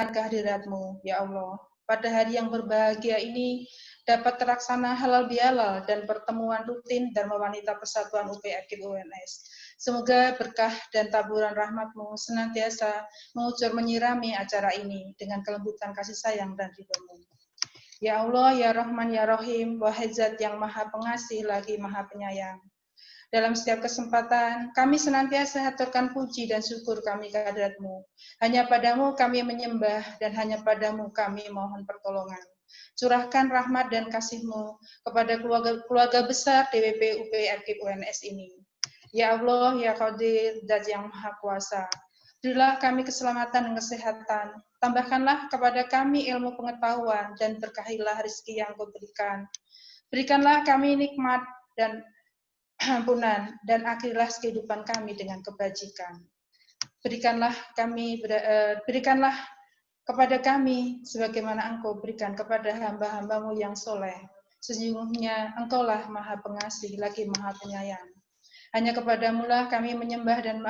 kehadirat-Mu, ya Allah. Pada hari yang berbahagia ini dapat terlaksana halal bihalal dan pertemuan rutin Dharma Wanita Persatuan UPRKIP UNS. Semoga berkah dan taburan rahmat-Mu senantiasa mengucur menyirami acara ini dengan kelembutan kasih sayang dan ridho-Mu. Ya Allah, ya Rahman, ya Rahim, wahai Zat yang maha pengasih lagi maha penyayang. Dalam setiap kesempatan, kami senantiasa haturkan puji dan syukur kami kehadirat-Mu. Hanya padamu kami menyembah, dan hanya padamu kami mohon pertolongan. Curahkan rahmat dan kasih-Mu kepada keluarga besar DWP UPRKIP UNS ini. Ya Allah, ya Qadir, Zat yang Maha Kuasa, berilah kami keselamatan dan kesehatan. Tambahkanlah kepada kami ilmu pengetahuan, dan berkahilah rezeki yang Kau berikan. Berikanlah kami nikmat dan ampunan, dan akhirilah kehidupan kami dengan kebajikan. Berikanlah kepada kami sebagaimana Engkau berikan kepada hamba-hambamu yang soleh. Sesungguhnya Engkaulah maha pengasih lagi maha penyayang. Hanya kepadamulah kami menyembah dan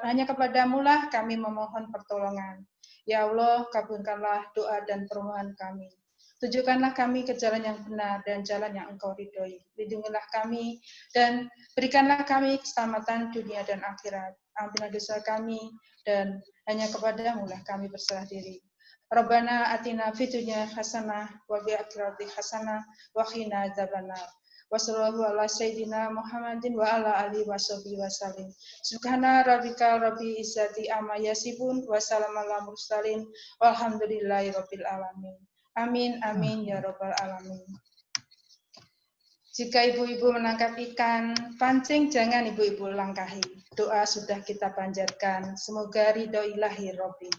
hanya kepadamulah kami memohon pertolongan. Ya Allah, kabulkanlah doa dan permohonan kami. Tunjukkanlah kami ke jalan yang benar dan jalan yang Engkau ridhoi. Lindungilah kami dan berikanlah kami keselamatan dunia dan akhirat. Ampunilah dosa kami dan hanya kepadamu lah kami berserah diri. Rabbana atina fid dunya hasanah wa fil akhirati hasanah wa qina adzabannar. Wassallallahu ala sayyidina Muhammadin wa ala alihi washabihi wasallim. Subhana rabbika rabbil izzati amma yasifun wa salamun alal mursalin walhamdulillahi rabbil alamin. Amin, amin, ya Rabbal Alamin. Jika ibu-ibu menangkap ikan, pancing jangan ibu-ibu langkahi. Doa sudah kita panjatkan, semoga ridho ilahi Robbi.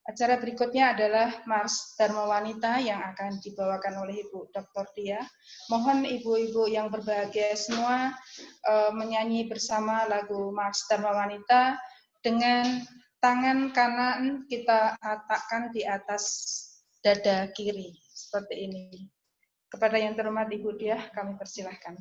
Acara berikutnya adalah Mars Dharma Wanita yang akan dibawakan oleh Ibu Dr. Dia. Mohon ibu-ibu yang berbahagia semua menyanyi bersama lagu Mars Dharma Wanita dengan tangan kanan kita letakkan di atas dada kiri seperti ini. Kepada yang terhormat Ibu Diah, kami persilahkan.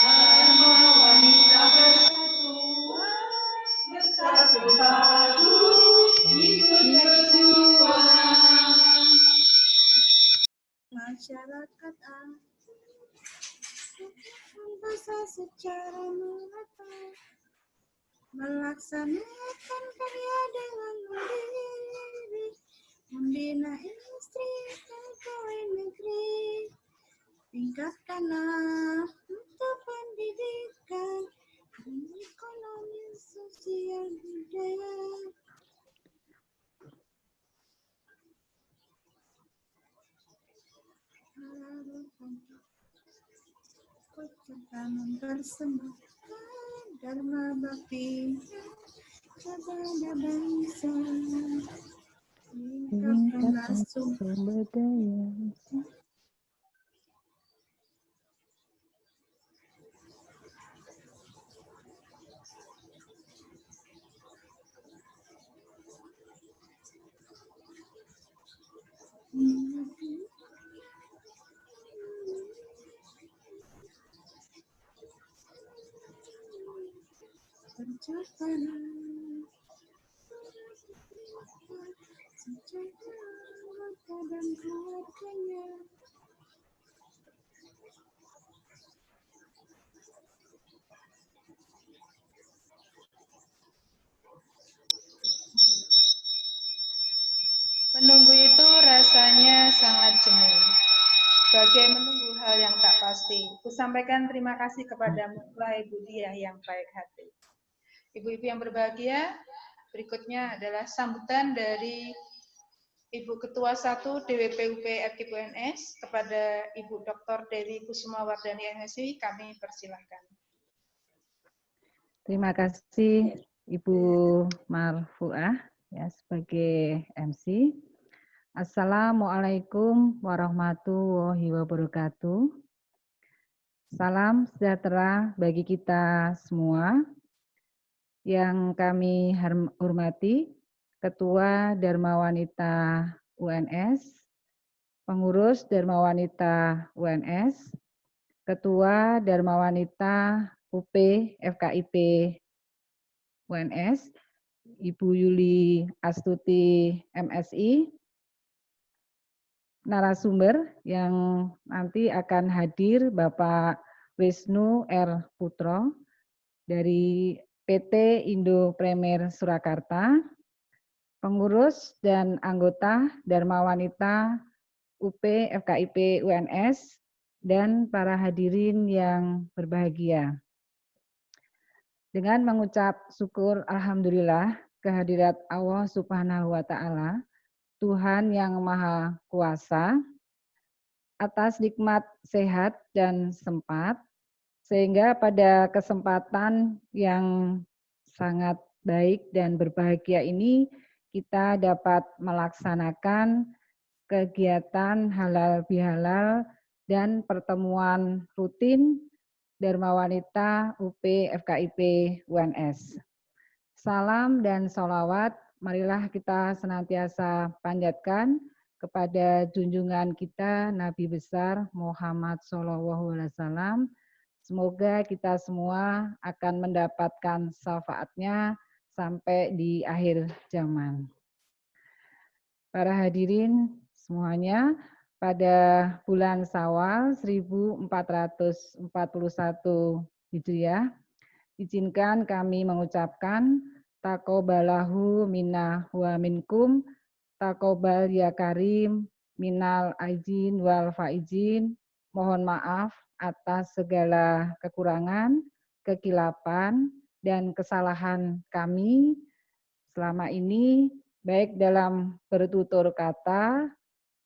Dharma Wanita bersatu padu ikut berjuang. Masyarakat berusaha secara merata melaksanakan karya dengan mandiri, membina industri pegawai negeri. Tingkatkanlah untuk pendidikan dan ekonomi sosial budaya. Serta mempersembahkan dharma bakti kepada bangsa. Tingkatkanlah sumber daya. Sejahtera dan keluarganya. Menunggu itu rasanya sangat jenuh. Bagai menunggu hal yang tak pasti. Kusampaikan terima kasih kepada Ibu Diah yang baik hati. Ibu-ibu yang berbahagia, Berikutnya adalah sambutan dari Ibu Ketua 1 DWP UP FKIP UNS kepada Ibu Dr. Dewi Kusuma Wardani MSI, kami persilahkan. Terima kasih Ibu Marfuah ya sebagai MC. Assalamualaikum warahmatullahi wabarakatuh. Salam sejahtera bagi kita semua. Yang kami hormati Ketua Dharma Wanita UNS, Pengurus Dharma Wanita UNS, Ketua Dharma Wanita UP FKIP UNS, Ibu Yuli Astuti MSI, narasumber yang nanti akan hadir Bapak Wisnu R. Putro dari PT Indo Premier Surakarta, pengurus dan anggota Dharma Wanita UP FKIP UNS, dan para hadirin yang berbahagia. Dengan mengucap syukur Alhamdulillah kehadirat Allah Subhanahu wa Ta'ala, Tuhan yang Maha Kuasa, atas nikmat sehat dan sempat, sehingga pada kesempatan yang sangat baik dan berbahagia ini kita dapat melaksanakan kegiatan halal bihalal dan pertemuan rutin Dharma Wanita UP FKIP UNS. Salam dan sholawat, marilah kita senantiasa panjatkan kepada junjungan kita Nabi besar Muhammad SAW. Semoga kita semua akan mendapatkan syafaatnya sampai di akhir zaman. Para hadirin semuanya, pada bulan Syawal 1441 Hijriah, izinkan kami mengucapkan taqabbalahu minna wa minkum, taqabbal ya karim, minal aizin wal faizin, mohon maaf atas segala kekurangan, kekilapan, dan kesalahan kami selama ini, baik dalam bertutur kata,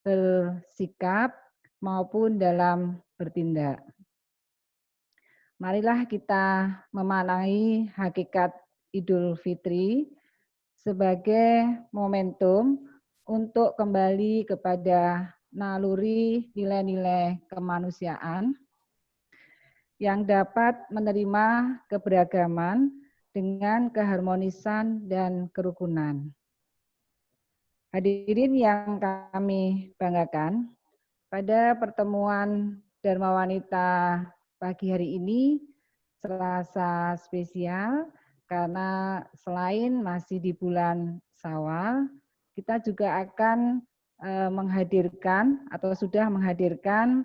bersikap, maupun dalam bertindak. Marilah kita memaknai hakikat Idul Fitri sebagai momentum untuk kembali kepada naluri nilai-nilai kemanusiaan yang dapat menerima keberagaman dengan keharmonisan dan kerukunan. Hadirin yang kami banggakan, pada pertemuan Dharma Wanita pagi hari ini serasa spesial karena selain masih di bulan Syawal, kita juga akan menghadirkan atau sudah menghadirkan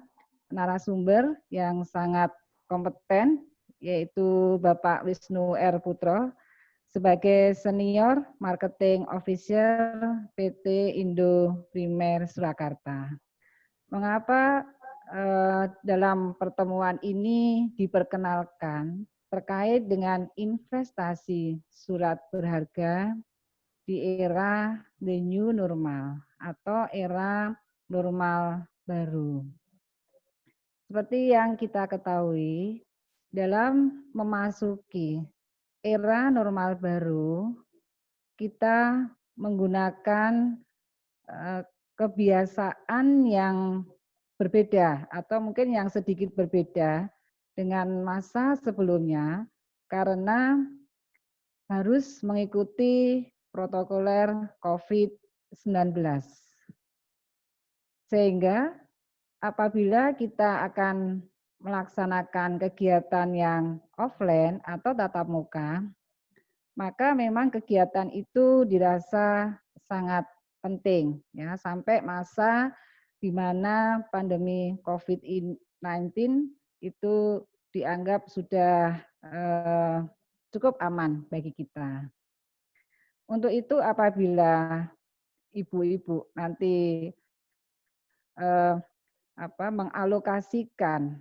narasumber yang sangat kompeten, yaitu Bapak Wisnu R. Putro sebagai Senior Marketing Officer PT Indo Premier Surakarta. Mengapa dalam pertemuan ini diperkenalkan terkait dengan investasi surat berharga di era the new normal atau era normal baru. Seperti yang kita ketahui, dalam memasuki era normal baru, kita menggunakan kebiasaan yang berbeda atau mungkin yang sedikit berbeda dengan masa sebelumnya karena harus mengikuti protokoler COVID-19. Sehingga apabila kita akan melaksanakan kegiatan yang offline atau tatap muka, maka memang kegiatan itu dirasa sangat penting ya sampai masa di mana pandemi COVID-19 itu dianggap sudah cukup aman bagi kita. Untuk itu apabila ibu-ibu nanti mengalokasikan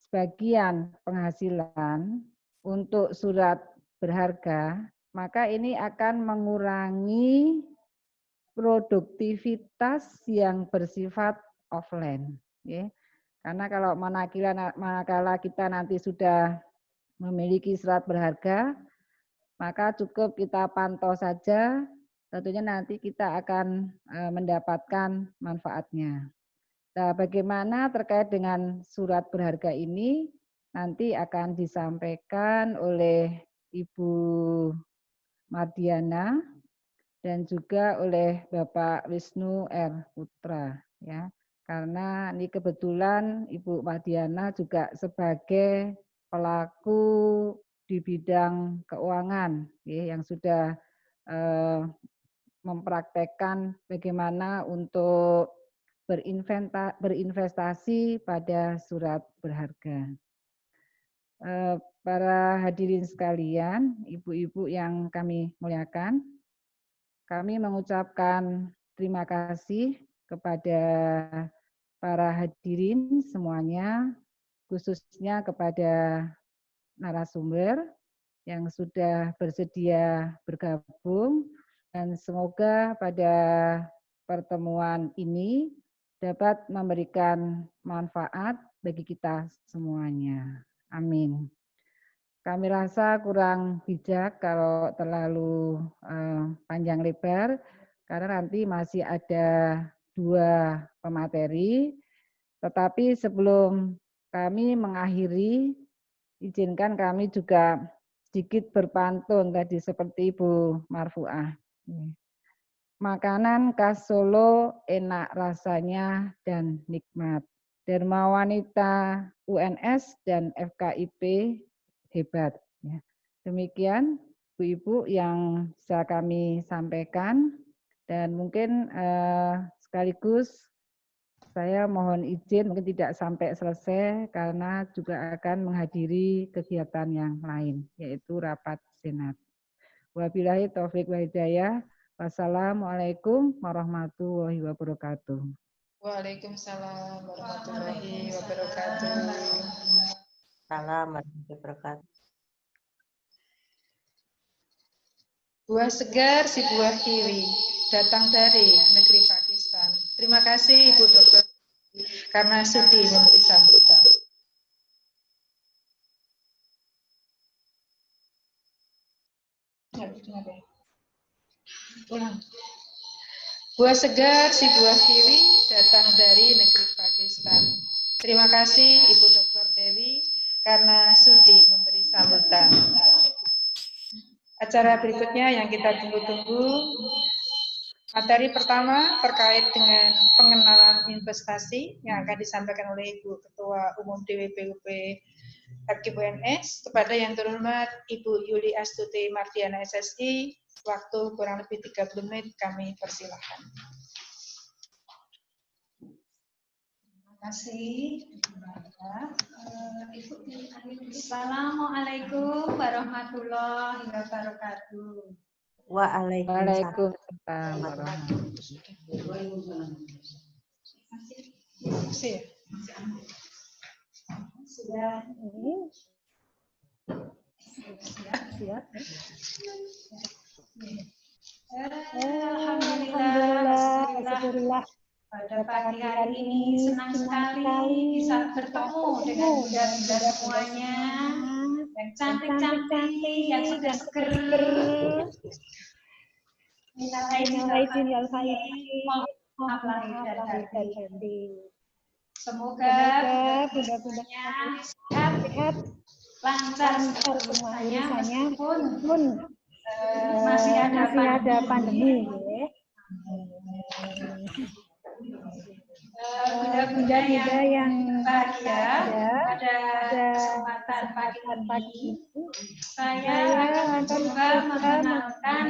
sebagian penghasilan untuk surat berharga maka ini akan mengurangi produktivitas yang bersifat offline. Ya. Karena kalau manakala kita nanti sudah memiliki surat berharga, maka cukup kita pantau saja, tentunya nanti kita akan mendapatkan manfaatnya. Nah, bagaimana terkait dengan surat berharga ini nanti akan disampaikan oleh Ibu Mardiana dan juga oleh Bapak Wisnu R. Putra, ya. Karena ini kebetulan Ibu Mardiana juga sebagai pelaku di bidang keuangan, ya, yang sudah mempraktekkan bagaimana untuk berinvestasi pada surat berharga. Para hadirin sekalian, ibu-ibu yang kami muliakan, kami mengucapkan terima kasih kepada para hadirin semuanya, khususnya kepada narasumber yang sudah bersedia bergabung, dan semoga pada pertemuan ini dapat memberikan manfaat bagi kita semuanya. Amin. Kami rasa kurang bijak kalau terlalu panjang lebar, karena nanti masih ada 2 pemateri. Tetapi sebelum kami mengakhiri, izinkan kami juga sedikit berpantun tadi seperti Ibu Marfuah. Makanan khas Solo enak rasanya dan nikmat. Dharma Wanita UNS dan FKIP hebat. Demikian Bu-Ibu yang bisa kami sampaikan, dan mungkin sekaligus saya mohon izin mungkin tidak sampai selesai karena juga akan menghadiri kegiatan yang lain, yaitu rapat senat. Wabillahi taufik wa hidayah. Wassalamualaikum warahmatullahi wabarakatuh. Waalaikumsalam warahmatullahi wabarakatuh. Salam warahmatullahi wabarakatuh. Buah segar si buah kiwi, datang dari negeri Pakistan. Terima kasih Ibu Dokter karena sudi memberi sambutan. Ulang. Buah segar si buah kiwi datang dari negeri Pakistan. Terima kasih Ibu Dokter Dewi karena sudi memberi sambutan. Acara berikutnya yang kita tunggu-tunggu, materi pertama terkait dengan pengenalan investasi yang akan disampaikan oleh Ibu Ketua Umum DWPUP FKIP UNS. Kepada yang terhormat Ibu Yuli Astuti Mardiana SSI, waktu kurang lebih 30 menit kami persilahkan. Terima kasih. Assalamualaikum warahmatullahi wabarakatuh. Waalaikumsalam. Sudah siap. Alhamdulillah. Pada pagi hari ini senang sekali bisa bertemu dengan bunda-bunda semuanya yang cantik-cantik, yang seger-seger. Minal aidin wal faizin, maaf lahir dan batin. Semoga bunda-bundanya sehat, lancar urusannya meskipun masih ada pandemi. Bunda-bunda yang bahagia pada kesempatan pagi ini, saya akan coba mengenalkan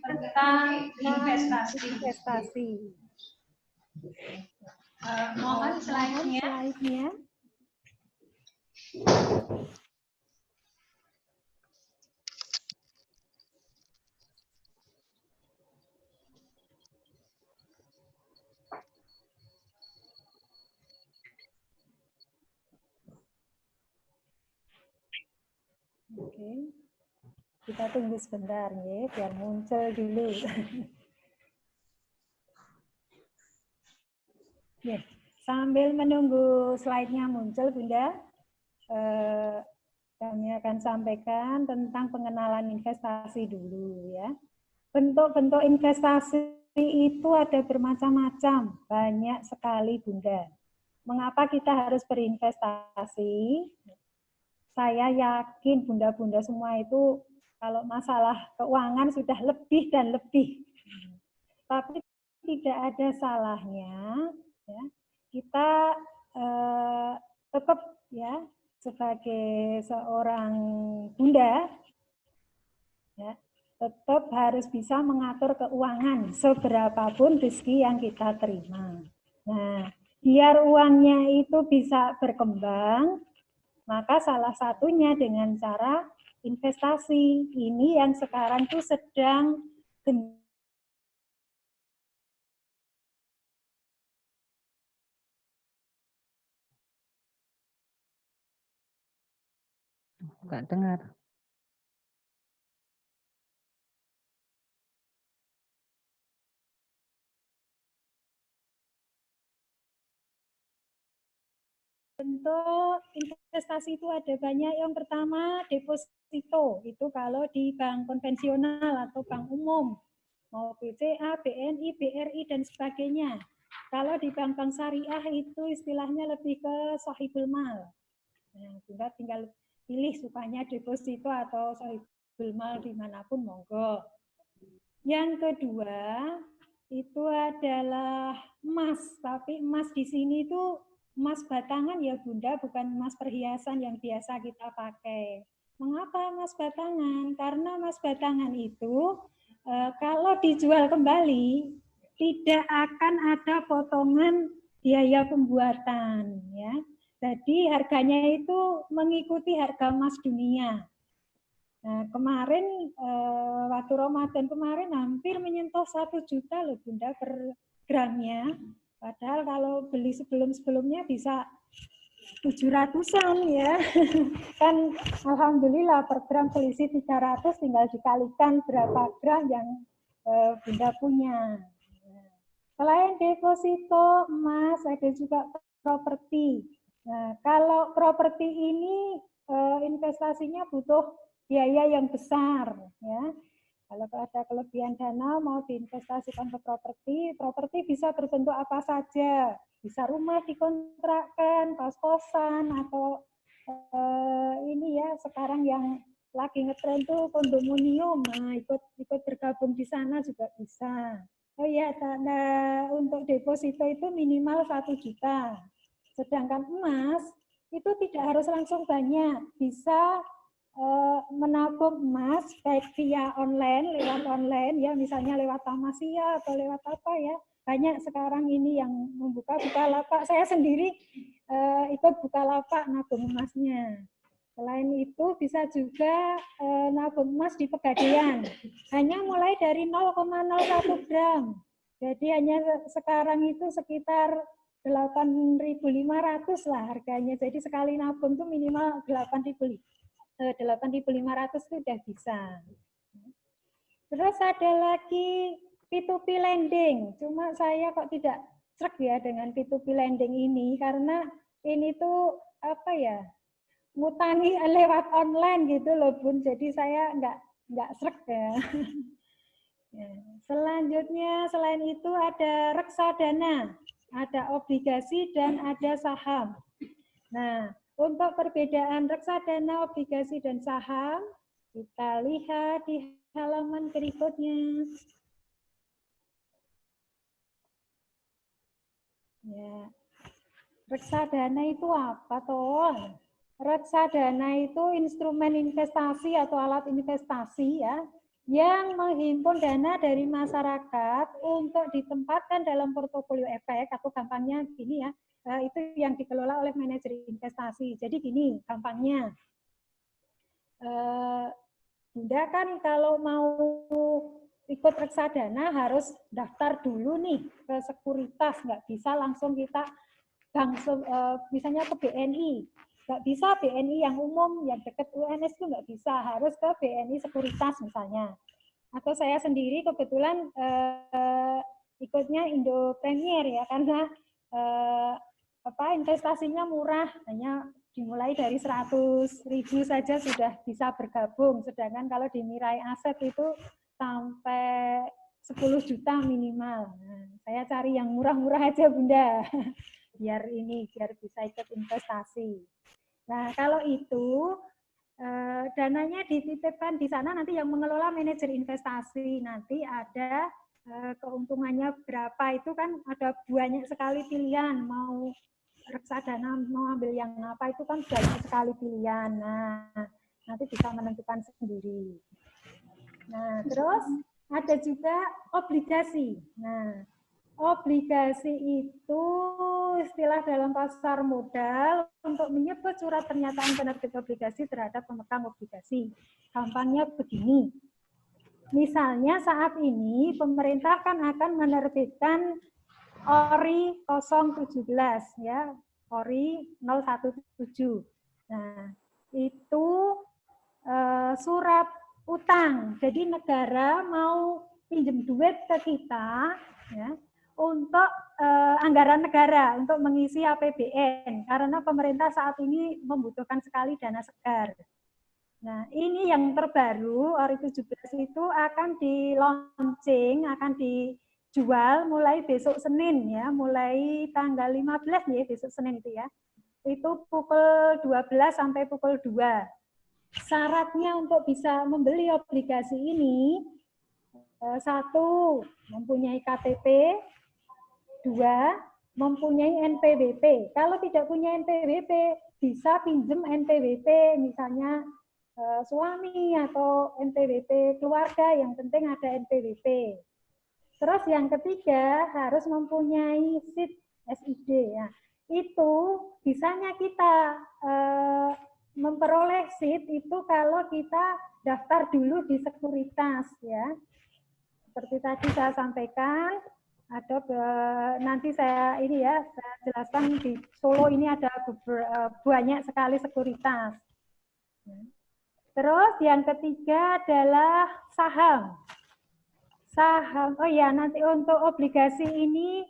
tentang investasi. Mohon slide-nya. Oke. Kita tunggu sebentar ya, biar muncul dulu. Ya, sambil menunggu slide-nya muncul, Bunda, kami akan sampaikan tentang pengenalan investasi dulu ya. Bentuk-bentuk investasi itu ada bermacam-macam, banyak sekali Bunda. Mengapa kita harus berinvestasi? Saya yakin Bunda-Bunda semua itu kalau masalah keuangan sudah lebih dan lebih. Tapi tidak ada salahnya ya, kita tetap ya sebagai seorang Bunda ya, tetap harus bisa mengatur keuangan seberapapun rezeki yang kita terima. Nah, biar uangnya itu bisa berkembang, maka salah satunya dengan cara investasi. Ini yang sekarang tuh sedang Nggak dengar. bentuk investasi itu ada banyak. Yang pertama deposito, itu kalau di bank konvensional atau bank umum, mau BCA, BNI, BRI, dan sebagainya. Kalau di bank-bank syariah itu istilahnya lebih ke sahibul mal. Nah, Bunda tinggal pilih sukanya deposito atau sahibul mal dimanapun, monggo. Yang kedua, itu adalah emas. Tapi emas di sini itu emas batangan ya Bunda, bukan emas perhiasan yang biasa kita pakai. Mengapa emas batangan? Karena emas batangan itu kalau dijual kembali tidak akan ada potongan biaya pembuatan ya. Jadi harganya itu mengikuti harga emas dunia. Nah, kemarin waktu Ramadan kemarin hampir menyentuh 1 juta loh Bunda per gramnya. Padahal kalau beli sebelum-sebelumnya bisa 700-an ya. Kan alhamdulillah per gram selisih 300, tinggal dikalikan berapa gram yang Bunda punya. Selain deposito emas, ada juga properti. Nah, kalau properti ini investasinya butuh biaya yang besar ya. Kalau ada kelebihan dana mau diinvestasikan ke properti, properti bisa berbentuk apa saja. Bisa rumah dikontrakkan, kos-kosan, atau ini ya sekarang yang lagi ngetren tuh kondominium. Nah, ikut bergabung di sana juga bisa. Oh iya, nah, untuk deposito itu minimal 1 juta. Sedangkan emas itu tidak harus langsung banyak, bisa menabung emas baik via online, lewat online ya, misalnya lewat Tamasya atau lewat apa ya. Banyak sekarang ini yang membuka Bukalapak. Saya sendiri ikut Bukalapak nabung emasnya. Selain itu bisa juga nabung emas di Pegadaian. Hanya mulai dari 0,01 gram. Jadi hanya sekarang itu sekitar 8.500 lah harganya. Jadi sekali nabung itu minimal 8.500 itu udah bisa. Terus ada lagi P2P lending. Cuma saya kok tidak sreg ya dengan P2P lending ini, karena ini tuh apa ya, ngutangi lewat online gitu loh Bun. Jadi saya nggak sreg ya. Selanjutnya selain itu ada reksadana, ada obligasi dan ada saham. Nah, untuk perbedaan reksadana, obligasi, dan saham, kita lihat di halaman berikutnya. Ya. Reksadana itu apa toh? Reksadana itu instrumen investasi atau alat investasi ya, yang menghimpun dana dari masyarakat untuk ditempatkan dalam portofolio efek, atau gampangnya gini ya, itu yang dikelola oleh manajer investasi. Jadi gini gampangnya, Bunda kan kalau mau ikut reksadana harus daftar dulu nih ke sekuritas, nggak bisa langsung kita misalnya ke BNI. Nggak bisa BNI yang umum, yang dekat UNS itu nggak bisa, harus ke BNI Sekuritas misalnya. Atau saya sendiri kebetulan ikutnya Indo Premier ya, karena investasinya murah, hanya dimulai dari 100.000 saja sudah bisa bergabung, sedangkan kalau di Mirai Aset itu sampai 10 juta minimal. Nah, saya cari yang murah-murah aja Bunda, biar bisa ikut investasi. Nah, kalau itu dananya dititipkan di sana, nanti yang mengelola manajer investasi, nanti ada keuntungannya berapa, itu kan ada banyak sekali pilihan, mau reksadana mau ambil yang apa itu kan banyak sekali pilihan. Nah, nanti bisa menentukan sendiri. Nah, terus ada juga obligasi. Nah, obligasi itu istilah dalam pasar modal untuk menyebut surat pernyataan penerbit obligasi terhadap pemegang obligasi. Gampangnya begini. Misalnya saat ini pemerintah kan akan menerbitkan ORI 017 ya, ORI 017. Nah, itu surat utang. Jadi negara mau pinjam duit ke kita ya, untuk anggaran negara untuk mengisi APBN karena pemerintah saat ini membutuhkan sekali dana segar. Nah, ini yang terbaru ORI 17 itu akan di-launching, akan dijual mulai besok Senin ya, mulai tanggal 15 ya, besok Senin itu ya. Itu pukul 12 sampai pukul 2. Syaratnya untuk bisa membeli obligasi ini, 1, mempunyai KTP, 2, mempunyai NPWP. Kalau tidak punya NPWP, bisa pinjam NPWP, misalnya suami atau NPWP keluarga, yang penting ada NPWP. Terus yang ketiga harus mempunyai SID ya. Itu bisanya kita memperoleh SID itu kalau kita daftar dulu di sekuritas ya. Seperti tadi saya sampaikan, ada nanti saya jelaskan di Solo ini ada banyak sekali sekuritas. Terus yang ketiga adalah saham. Saham, oh ya nanti untuk obligasi ini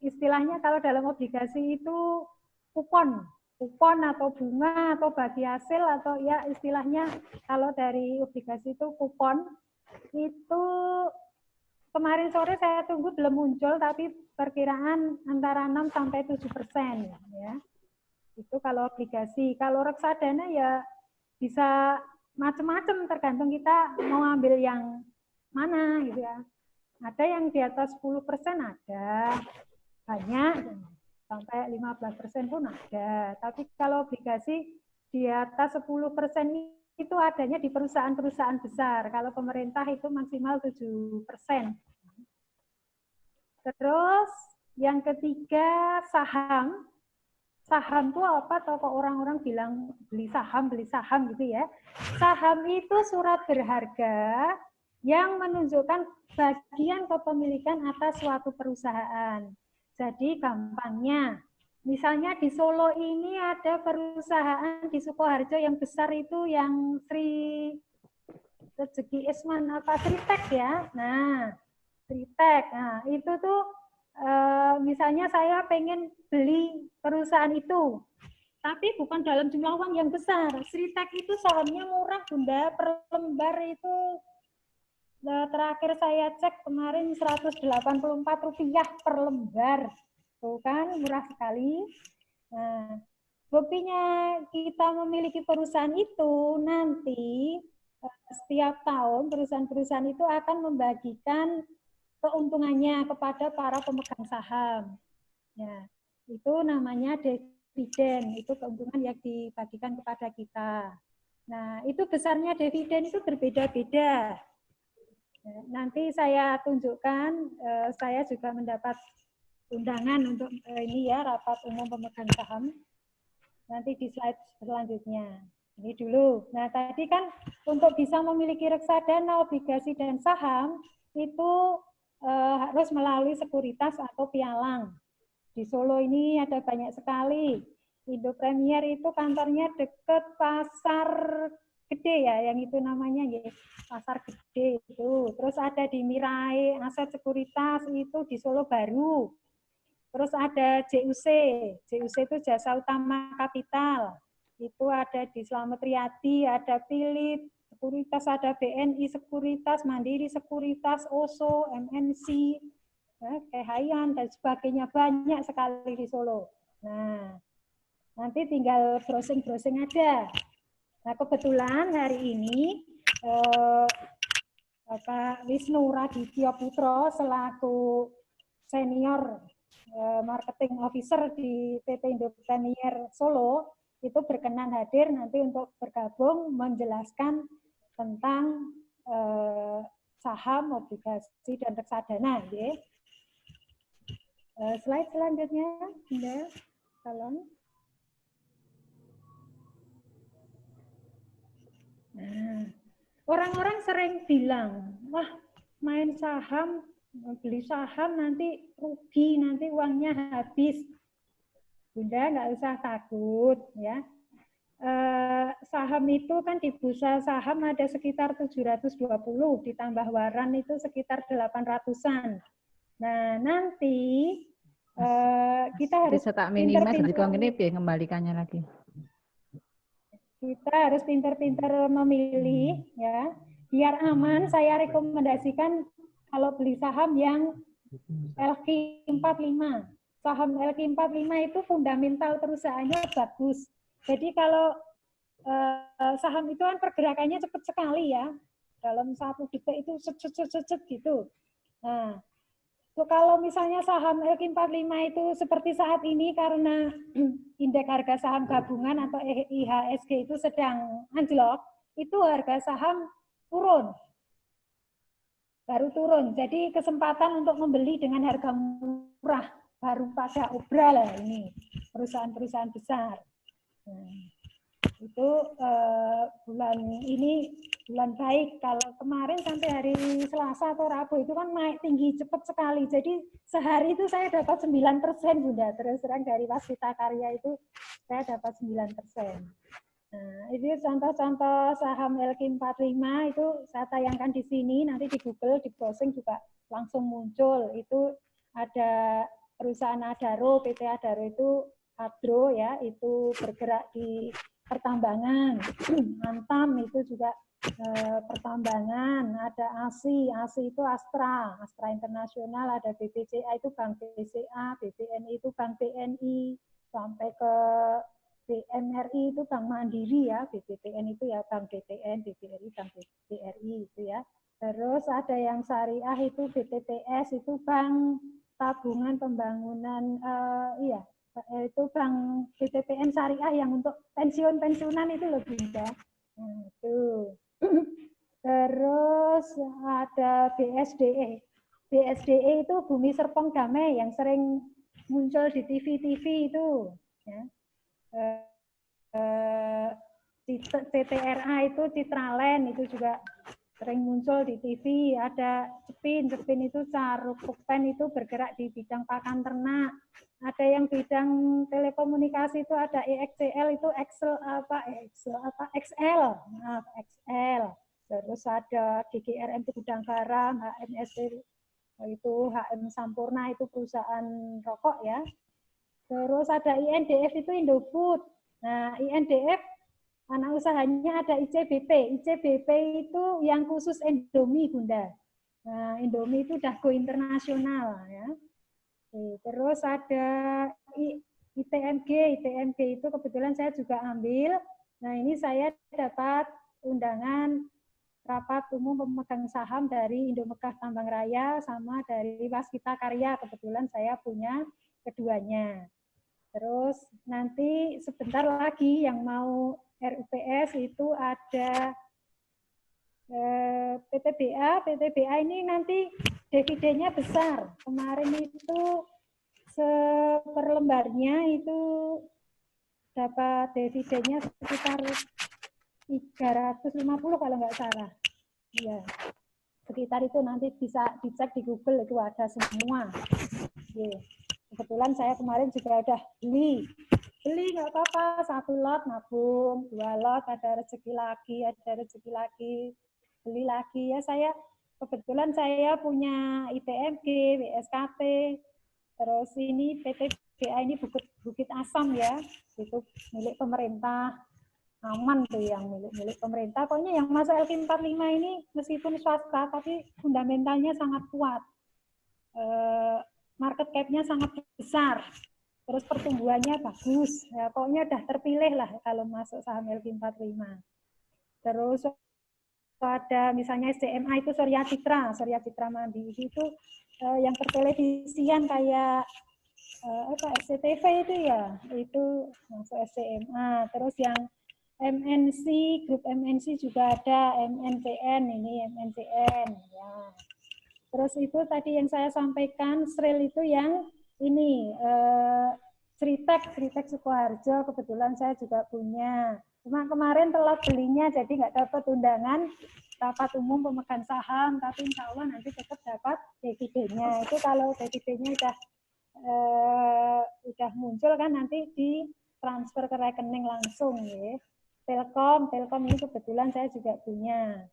istilahnya kalau dalam obligasi itu kupon atau bunga atau bagi hasil atau ya istilahnya kalau dari obligasi itu kupon. Itu kemarin sore saya tunggu belum muncul, tapi perkiraan antara 6 sampai 7% ya. Itu kalau obligasi. Kalau reksadana ya bisa macam-macam, tergantung kita mau ambil yang mana gitu ya. Ada yang di atas 10% ada, banyak, sampai 15% pun ada. Tapi kalau obligasi di atas 10% itu adanya di perusahaan-perusahaan besar. Kalau pemerintah itu maksimal 7%. Terus yang ketiga saham. Saham itu apa? Atau kok orang-orang bilang beli saham gitu ya. Saham itu surat berharga yang menunjukkan bagian kepemilikan atas suatu perusahaan. Jadi gampangnya, misalnya di Solo ini ada perusahaan di Sukoharjo yang besar itu yang Sri Rezeki Isman apa Sritek ya. Nah, Sritek. Nah, itu tuh misalnya saya pengen beli perusahaan itu, tapi bukan dalam jumlah uang yang besar. Sritek itu sahamnya murah Bunda, per lembar itu terakhir saya cek kemarin Rp184 per lembar. Tuh kan murah sekali. Nah, buktinya kita memiliki perusahaan itu nanti setiap tahun perusahaan-perusahaan itu akan membagikan keuntungannya kepada para pemegang saham. Ya, itu namanya dividen, itu keuntungan yang dibagikan kepada kita. Nah, itu besarnya dividen itu berbeda-beda. Nanti saya tunjukkan, saya juga mendapat undangan untuk ini ya, rapat umum pemegang saham. Nanti di slide selanjutnya. Ini dulu. Nah, tadi kan untuk bisa memiliki reksadana, obligasi, dan saham, itu harus melalui sekuritas atau pialang. Di Solo ini ada banyak sekali. Indo Premier itu kantornya deket Pasar Gede ya, yang itu namanya ya, Pasar Gede itu. Terus ada di Mirai Aset Sekuritas itu di Solo Baru. Terus ada JUC itu Jasa Utama Kapital. Itu ada di Slamet Riyadi, ada Philip Sekuritas, ada BNI Sekuritas, Mandiri Sekuritas, OSO, MNC, Kehayan, dan sebagainya. Banyak sekali di Solo. Nah, nanti tinggal browsing-browsing aja. Nah, kebetulan hari ini Bapak Wisnu Raditya Putro selaku senior marketing officer di PT Indo Premier Solo itu berkenan hadir nanti untuk bergabung menjelaskan tentang saham, obligasi, dan reksadana. Ya. Slide selanjutnya, Bunda, tolong. Nah, orang-orang sering bilang, wah main saham, beli saham nanti rugi, nanti uangnya habis. Bunda nggak usah takut ya. Saham itu kan di bursa saham ada sekitar 720, ditambah waran itu sekitar 800-an. Nah nanti kita harus pinter-pinter ini kembalikannya lagi. Kita harus pintar-pintar memilih ya. Biar aman, saya rekomendasikan kalau beli saham yang LQ45. Saham LQ45 itu fundamental perusahaannya bagus. Jadi kalau saham itu kan pergerakannya cepat sekali ya. Dalam 1 detik itu set gitu. Nah, so, kalau misalnya saham LQ45 itu seperti saat ini karena indeks harga saham gabungan atau IHSG itu sedang anjlok, itu harga saham turun. Baru turun. Jadi kesempatan untuk membeli dengan harga murah baru pada obral lah ini perusahaan-perusahaan besar. Nah, itu bulan ini bulan baik. Kalau kemarin sampai hari Selasa atau Rabu itu kan naik tinggi cepat sekali. Jadi sehari itu saya dapat 9%, Bunda. Terus terang dari Waskita Karya itu saya dapat 9%. Nah, ini contoh-contoh saham LQ45 itu saya tayangkan di sini. Nanti di Google, di browsing juga langsung muncul. Itu ada perusahaan Adaro, PT Adaro itu Adro ya, itu bergerak di pertambangan. Antam itu juga pertambangan, ada ASI itu Astra Internasional, ada BPCA itu Bank BCA, BPNI itu Bank BNI, sampai ke BMRI itu Bank Mandiri ya, BBPN itu ya Bank BTN, BBRI Bank BRI itu ya. Terus ada yang syariah itu BTPS itu Bank Tabungan Pembangunan itu Bank BTPN Syariah yang untuk pensiunan itu lebih Bunda. Nah, itu. Terus ada BSDE. BSDE itu Bumi Serpong Damai yang sering muncul di TV itu. Ya. CTRA itu Citraland itu juga sering muncul di TV. Ada Cepin itu Caruk Pukpen itu bergerak di bidang pakan ternak. Ada yang bidang telekomunikasi itu ada EXCL itu XL. Terus ada GGRM itu gudang garam, HMSC itu HM Sampurna itu perusahaan rokok ya. Terus ada INDF itu Indofood. Nah, INDF anak usahanya ada ICBP. ICBP itu yang khusus Indomie, Bunda. Nah, Indomie itu udah go internasional ya. Terus ada ITMG itu kebetulan saya juga ambil. Nah, ini saya dapat undangan rapat umum pemegang saham dari Indomegah Tambang Raya sama dari Waskita Karya. Kebetulan saya punya keduanya. Terus nanti sebentar lagi yang mau RUPS itu ada PTBA ini nanti dividennya besar. Kemarin itu per lembarnya itu dapat dividennya sekitar 350 kalau nggak salah. Ya, sekitar itu nanti bisa dicek di Google itu ada semua. Ya. Kebetulan saya kemarin juga udah beli beli nggak apa-apa, 1 lot nabung, 2 lot ada rezeki lagi, beli lagi. Ya saya kebetulan saya punya ITMG, WSKT, terus ini PTBA ini Bukit Asam ya, itu milik pemerintah, aman tuh yang milik pemerintah. Pokoknya yang masuk LQ45 ini meskipun swasta tapi fundamentalnya sangat kuat, market cap-nya sangat besar, terus pertumbuhannya bagus. Ya, pokoknya udah terpilih lah kalau masuk saham LQ45. Terus ada misalnya SCMA itu Surya Citra Mandiri itu yang bertelevisian kayak SCTV itu ya, itu masuk SCMA. Terus yang MNC, grup MNC juga ada, MNCN ini MNCN ya. Terus itu tadi yang saya sampaikan, Sril itu yang ini Sritek Sukoharjo, kebetulan saya juga punya. Cuma kemarin telat belinya, jadi nggak dapat undangan rapat umum pemegang saham, tapi insya Allah nanti tetap dapat dividennya. Itu kalau dividennya udah muncul kan nanti ditransfer ke rekening langsung ya. Telkom ini kebetulan saya juga punya.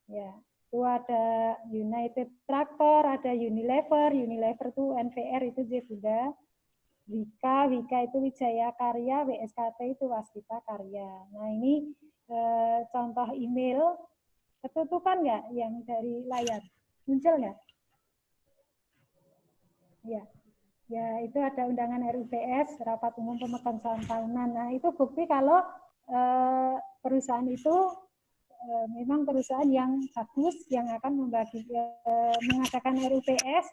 Ya, itu ada United Tractor, ada Unilever itu NVR itu juga. Wika itu Wijaya Karya, WSKT itu Waskita Karya. Nah ini contoh email, ketutupan nggak yang dari layar? Muncul nggak? Ya itu ada undangan RUPS, Rapat Umum Pemegang Saham Tahunan. Nah itu bukti kalau perusahaan itu memang perusahaan yang bagus, yang akan mengadakan RUPS,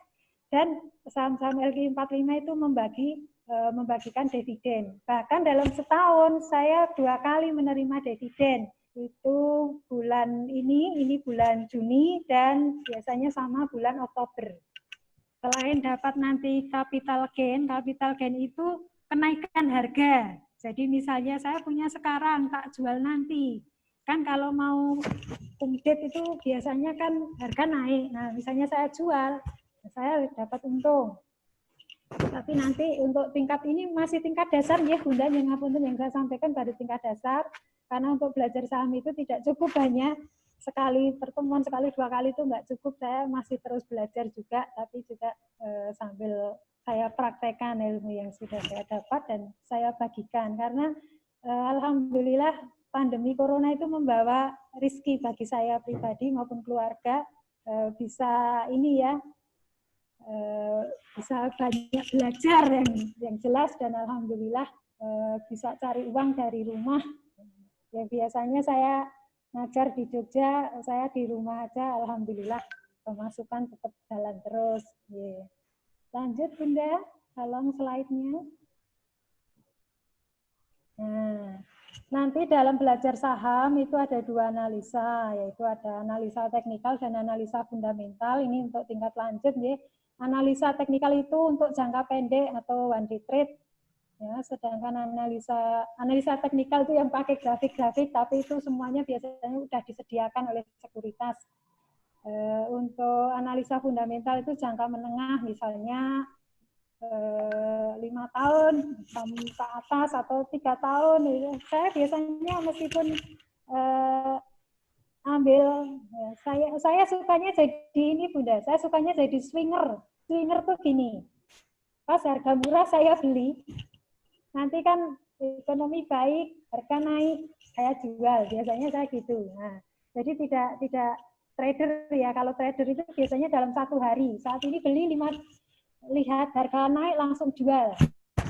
dan saham-saham LQ45 itu membagikan dividen. Bahkan dalam setahun saya 2 kali menerima dividen. Itu bulan ini bulan Juni, dan biasanya sama bulan Oktober. Selain dapat nanti capital gain itu kenaikan harga. Jadi misalnya saya punya sekarang, tak jual nanti. Kan kalau mau update itu biasanya kan harga naik. Nah misalnya saya jual, saya dapat untung. Tapi nanti untuk tingkat ini masih tingkat dasar ya Bunda, yang saya sampaikan baru tingkat dasar, karena untuk belajar saham itu tidak cukup banyak, sekali pertemuan, sekali 2 kali itu nggak cukup, saya masih terus belajar juga, tapi juga sambil saya praktekkan ilmu yang sudah saya dapat dan saya bagikan, karena alhamdulillah pandemi corona itu membawa rezeki bagi saya pribadi maupun keluarga, bisa ini ya, bisa banyak belajar yang jelas, dan alhamdulillah bisa cari uang dari rumah. Ya biasanya saya ngajar di Jogja, saya di rumah aja, alhamdulillah pemasukan tetap jalan terus. Yeah. Lanjut Bunda, tolong slide-nya. Nah, nanti dalam belajar saham itu ada 2 analisa, yaitu ada analisa teknikal dan analisa fundamental. Ini untuk tingkat lanjut ya. Analisa teknikal itu untuk jangka pendek atau one day trade. Ya, sedangkan analisa teknikal itu yang pakai grafik-grafik, tapi itu semuanya biasanya sudah disediakan oleh sekuritas. Untuk analisa fundamental itu jangka menengah, misalnya 5 tahun ke atas atau 3 tahun. Saya biasanya meskipun saya sukanya jadi ini Bunda, saya sukanya jadi swinger. Swinger tuh gini, pas harga murah saya beli, nanti kan ekonomi baik, harga naik, saya jual, biasanya saya gitu. Nah, jadi tidak trader ya, kalau trader itu biasanya dalam 1 hari, saat ini beli 5, lihat harga naik langsung jual.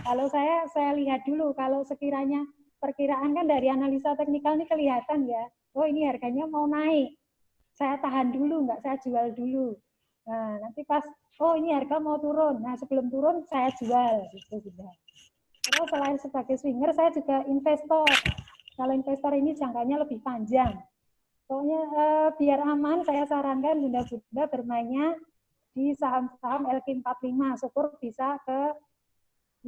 Kalau saya lihat dulu, kalau sekiranya perkiraan kan dari analisa teknikal ini kelihatan ya, oh ini harganya mau naik, saya tahan dulu, nggak saya jual dulu. Nah, nanti pas, oh ini harga mau turun, nah sebelum turun saya jual, gitu juga. Terus selain sebagai swinger, saya juga investor. Kalau investor ini jangkanya lebih panjang. Pokoknya biar aman, saya sarankan Bunda-Bunda bermainnya di saham-saham LQ45, syukur bisa ke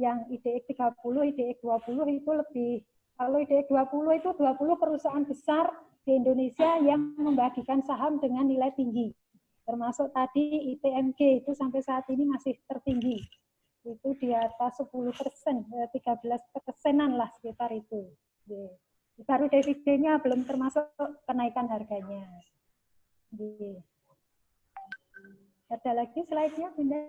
yang IDX 30, IDX 20 itu lebih, kalau IDX 20 itu 20 perusahaan besar di Indonesia yang membagikan saham dengan nilai tinggi. Termasuk tadi ITMG itu sampai saat ini masih tertinggi. itu di atas 10%, 13%-an lah sekitar itu. Baru dividennya belum termasuk kenaikan harganya. Ada lagi slide-nya, Bunda?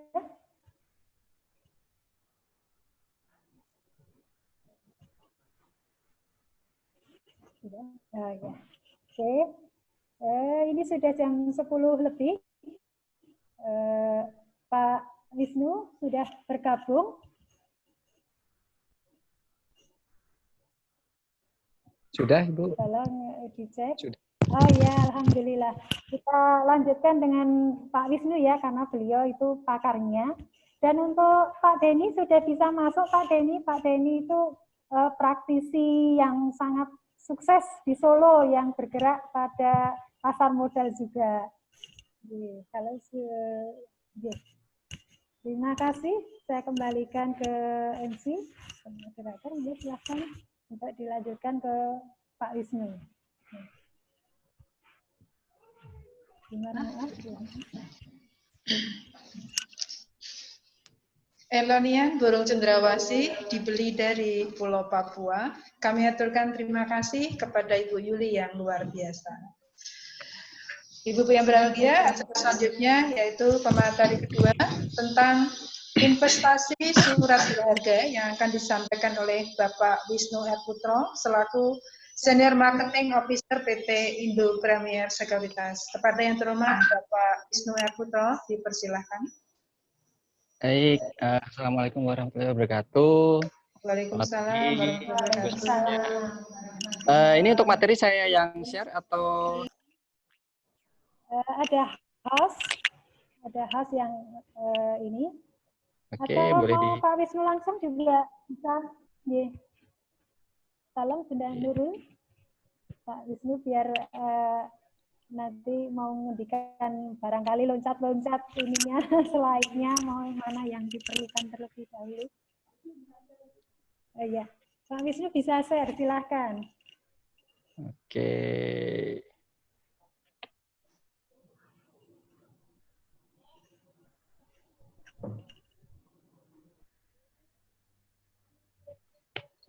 Oh, ya. Oke. Ini sudah jam 10 lebih. Pak Wisnu sudah bergabung. Sudah, Ibu. Tolong dicek. Sudah. Oh ya, alhamdulillah. Kita lanjutkan dengan Pak Wisnu ya, karena beliau itu pakarnya. Dan untuk Pak Denny sudah bisa masuk. Pak Denny itu praktisi yang sangat sukses di Solo yang bergerak pada pasar modal juga. Terima kasih. Saya kembalikan ke MC. Silahkan untuk dilanjutkan ke Pak Wisnu. Gimana? Elonia burung cendrawasih dibeli dari Pulau Papua. Kami aturkan terima kasih kepada Ibu Yuli yang luar biasa. Ibu yang berbahagia, acara selanjutnya yaitu pemateri kedua tentang investasi surat berharga yang akan disampaikan oleh Bapak Wisnu R. Putro selaku Senior Marketing Officer PT Indo Premier Sekuritas. Kepada yang terhormat Bapak Wisnu R. Putro, dipersilahkan. Baik, Assalamualaikum warahmatullahi wabarakatuh. Waalaikumsalam warahmatullahi wabarakatuh. Ini untuk materi saya yang share atau? Ada host yang ini. Oke, atau boleh mau Pak Wisnu langsung juga bisa. Yeah. Tolong Bunda Nurul, Pak Wisnu biar nanti mau ngendikan barangkali loncat-loncat ininya, slide-nya mau mana yang diperlukan terlebih dahulu. Ya, Pak Wisnu bisa share, silahkan. Oke.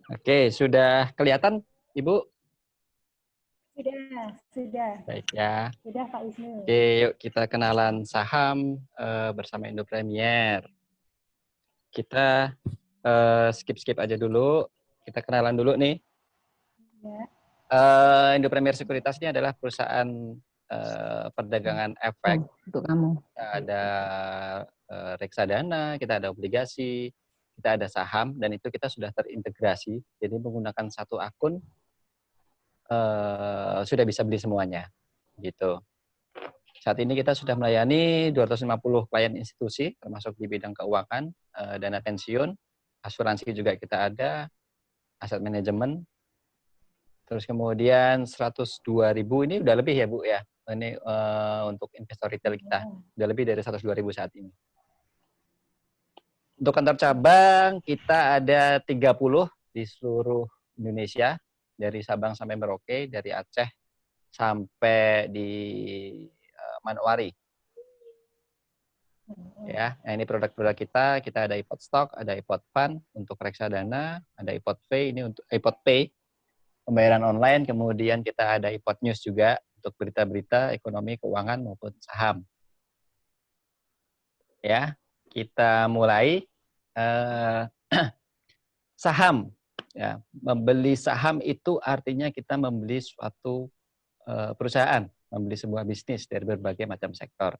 Oke, sudah kelihatan, Ibu? Sudah. Baik ya. Sudah, Pak Wisnu. Oke, yuk kita kenalan saham bersama Indo Premier. Kita skip aja dulu. Kita kenalan dulu nih. Ya. Indo Premier Sekuritas ini adalah perusahaan perdagangan efek. Untuk kamu. Ada reksadana, kita ada obligasi, kita ada saham, dan itu kita sudah terintegrasi. Jadi menggunakan satu akun sudah bisa beli semuanya, gitu. Saat ini kita sudah melayani 250 klien institusi, termasuk di bidang keuangan, dana pensiun, asuransi juga kita ada, aset manajemen. Terus kemudian 102.000 ini udah lebih ya Bu ya. Ini untuk investor retail kita udah lebih dari 102.000 saat ini. Untuk kantor cabang kita ada 30 di seluruh Indonesia, dari Sabang sampai Merauke, dari Aceh sampai di Manowari. Ya, nah ini produk-produk kita ada iPod Stock, ada iPod Fund untuk reksadana, ada iPod Pay ini untuk iPod Pay pembayaran online, kemudian kita ada iPod News juga untuk berita-berita ekonomi, keuangan maupun saham. Ya, kita mulai saham. Ya, membeli saham itu artinya kita membeli suatu perusahaan, membeli sebuah bisnis dari berbagai macam sektor.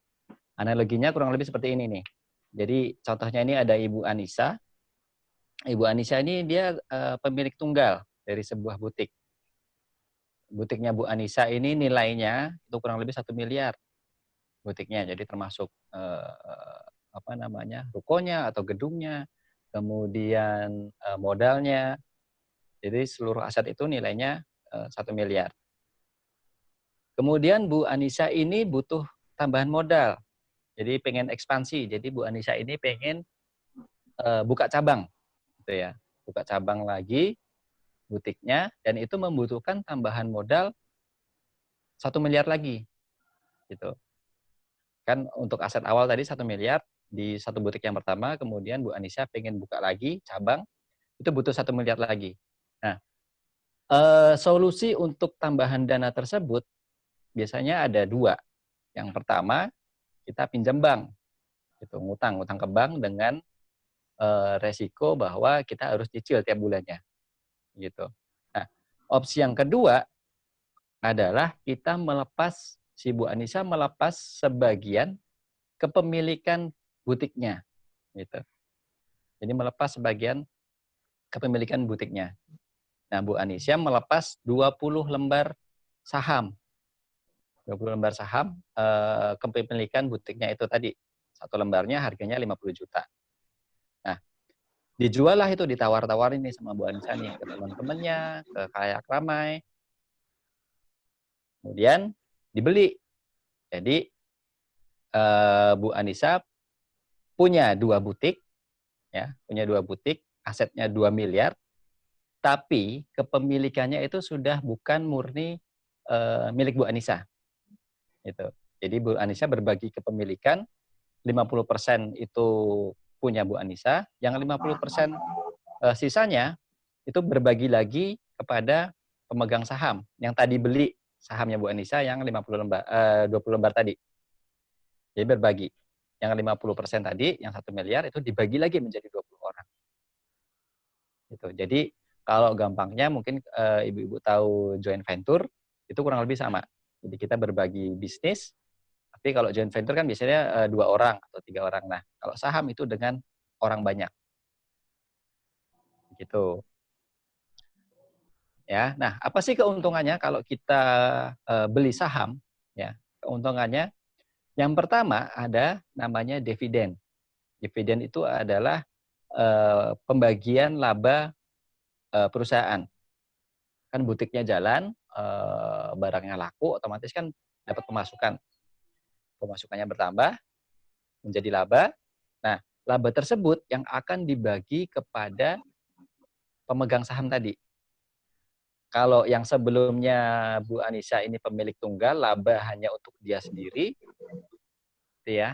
Analoginya kurang lebih seperti ini nih. Jadi contohnya ini ada Ibu Anissa. Ibu Anissa ini dia pemilik tunggal dari sebuah butik. Butiknya Bu Anissa ini nilainya itu kurang lebih 1 miliar butiknya. Jadi termasuk rukonya atau gedungnya, kemudian modalnya. Jadi seluruh aset itu nilainya 1 miliar. Kemudian Bu Anissa ini butuh tambahan modal. Jadi pengen ekspansi. Jadi Bu Anissa ini pengen buka cabang. Gitu ya. Buka cabang lagi butiknya, dan itu membutuhkan tambahan modal 1 miliar lagi. Gitu. Kan untuk aset awal tadi 1 miliar, di satu butik yang pertama, kemudian Bu Anissa pengen buka lagi cabang, itu butuh 1 miliar lagi. Nah, solusi untuk tambahan dana tersebut biasanya ada 2. Yang pertama, kita pinjam bank, gitu, ngutang ke bank dengan resiko bahwa kita harus cicil tiap bulannya, gitu. Nah, opsi yang kedua adalah kita si Bu Anissa melepas sebagian kepemilikan butiknya, gitu. Jadi melepas sebagian kepemilikan butiknya. Nah, Bu Anissa melepas 20 lembar saham. 20 lembar saham kepemilikan butiknya itu tadi. Satu lembarnya harganya 50 juta. Nah, dijual lah itu, ditawar-tawarin nih sama Bu Anissa nih ke teman-temannya, ke khalayak ramai. Kemudian dibeli. Jadi Bu Anissa punya 2 butik, ya, punya 2 butik, asetnya 2 miliar, tapi kepemilikannya itu sudah bukan murni milik Bu Anissa. Gitu. Jadi Bu Anissa berbagi kepemilikan, 50% itu punya Bu Anissa, yang 50% sisanya itu berbagi lagi kepada pemegang saham yang tadi beli sahamnya Bu Anissa yang 20 lembar tadi. Jadi berbagi. Yang 50% tadi, yang 1 miliar itu dibagi lagi menjadi 20 orang. Gitu. Jadi kalau gampangnya mungkin ibu-ibu tahu joint venture, itu kurang lebih sama. Jadi kita berbagi bisnis, tapi kalau joint venture kan biasanya 2 orang atau 3 orang. Nah, kalau saham itu dengan orang banyak. Gitu. Ya, nah apa sih keuntungannya kalau kita beli saham? Ya, keuntungannya yang pertama ada namanya dividen. Dividen itu adalah pembagian laba perusahaan. Kan butiknya jalan, barangnya laku, otomatis kan dapat pemasukan. Pemasukannya bertambah menjadi laba. Nah, laba tersebut yang akan dibagi kepada pemegang saham tadi. Kalau yang sebelumnya Bu Anissa ini pemilik tunggal, laba hanya untuk dia sendiri, gitu ya.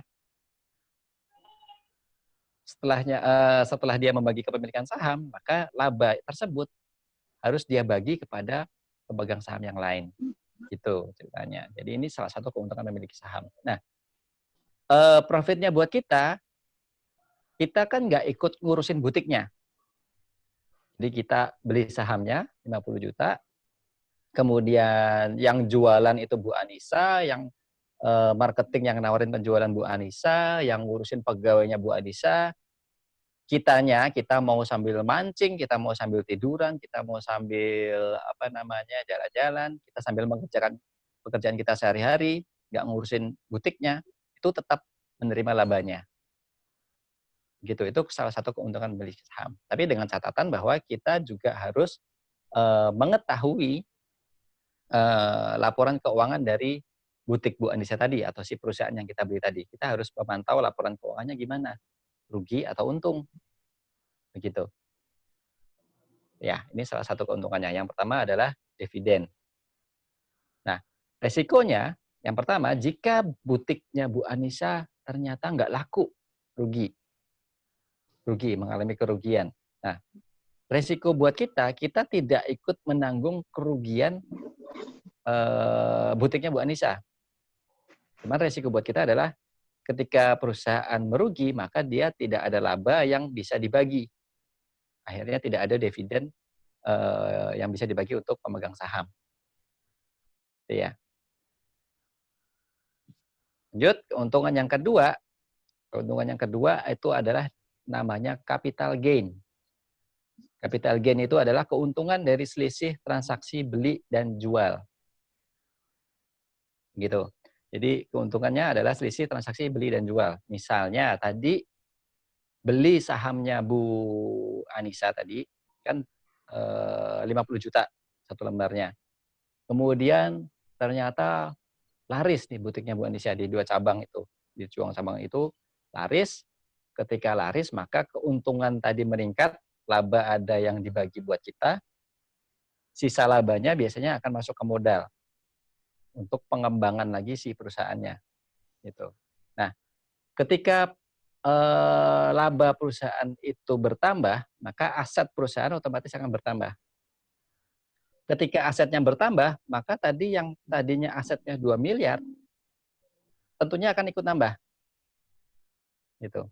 Setelah dia membagi kepemilikan saham, maka laba tersebut harus dia bagi kepada pemegang saham yang lain, gitu ceritanya. Jadi ini salah satu keuntungan memiliki saham. Nah, profitnya buat kita kan nggak ikut ngurusin butiknya. Jadi kita beli sahamnya 50 juta, kemudian yang jualan itu Bu Anissa, yang marketing yang nawarin penjualan Bu Anissa, yang ngurusin pegawainya Bu Anissa. Kita mau sambil mancing, kita mau sambil tiduran, kita mau sambil jalan-jalan, kita sambil mengerjakan pekerjaan kita sehari-hari, nggak ngurusin butiknya, itu tetap menerima labanya. Gitu, itu salah satu keuntungan beli saham. Tapi dengan catatan bahwa kita juga harus mengetahui laporan keuangan dari butik Bu Anissa tadi atau si perusahaan yang kita beli tadi. Kita harus memantau laporan keuangannya gimana, rugi atau untung, begitu. Ya, ini salah satu keuntungannya. Yang pertama adalah dividen. Nah, resikonya yang pertama, jika butiknya Bu Anissa ternyata nggak laku, rugi, mengalami kerugian. Nah, resiko buat kita tidak ikut menanggung kerugian butiknya Bu Anissa. Cuman resiko buat kita adalah ketika perusahaan merugi, maka dia tidak ada laba yang bisa dibagi. Akhirnya tidak ada dividen yang bisa dibagi untuk pemegang saham. Ya. Lanjut, keuntungan yang kedua. Keuntungan yang kedua itu adalah namanya capital gain. Capital gain itu adalah keuntungan dari selisih transaksi beli dan jual. Gitu. Jadi keuntungannya adalah selisih transaksi beli dan jual. Misalnya tadi beli sahamnya Bu Anissa tadi kan 50 juta satu lembarnya. Kemudian ternyata laris nih butiknya Bu Anissa di 2 cabang itu. Di 2 cabang itu laris. Ketika laris maka keuntungan tadi meningkat, laba ada yang dibagi buat kita. Sisa labanya biasanya akan masuk ke modal untuk pengembangan lagi si perusahaannya. Gitu. Nah, ketika laba perusahaan itu bertambah, maka aset perusahaan otomatis akan bertambah. Ketika asetnya bertambah, maka tadi yang tadinya asetnya 2 miliar, tentunya akan ikut nambah. Gitu.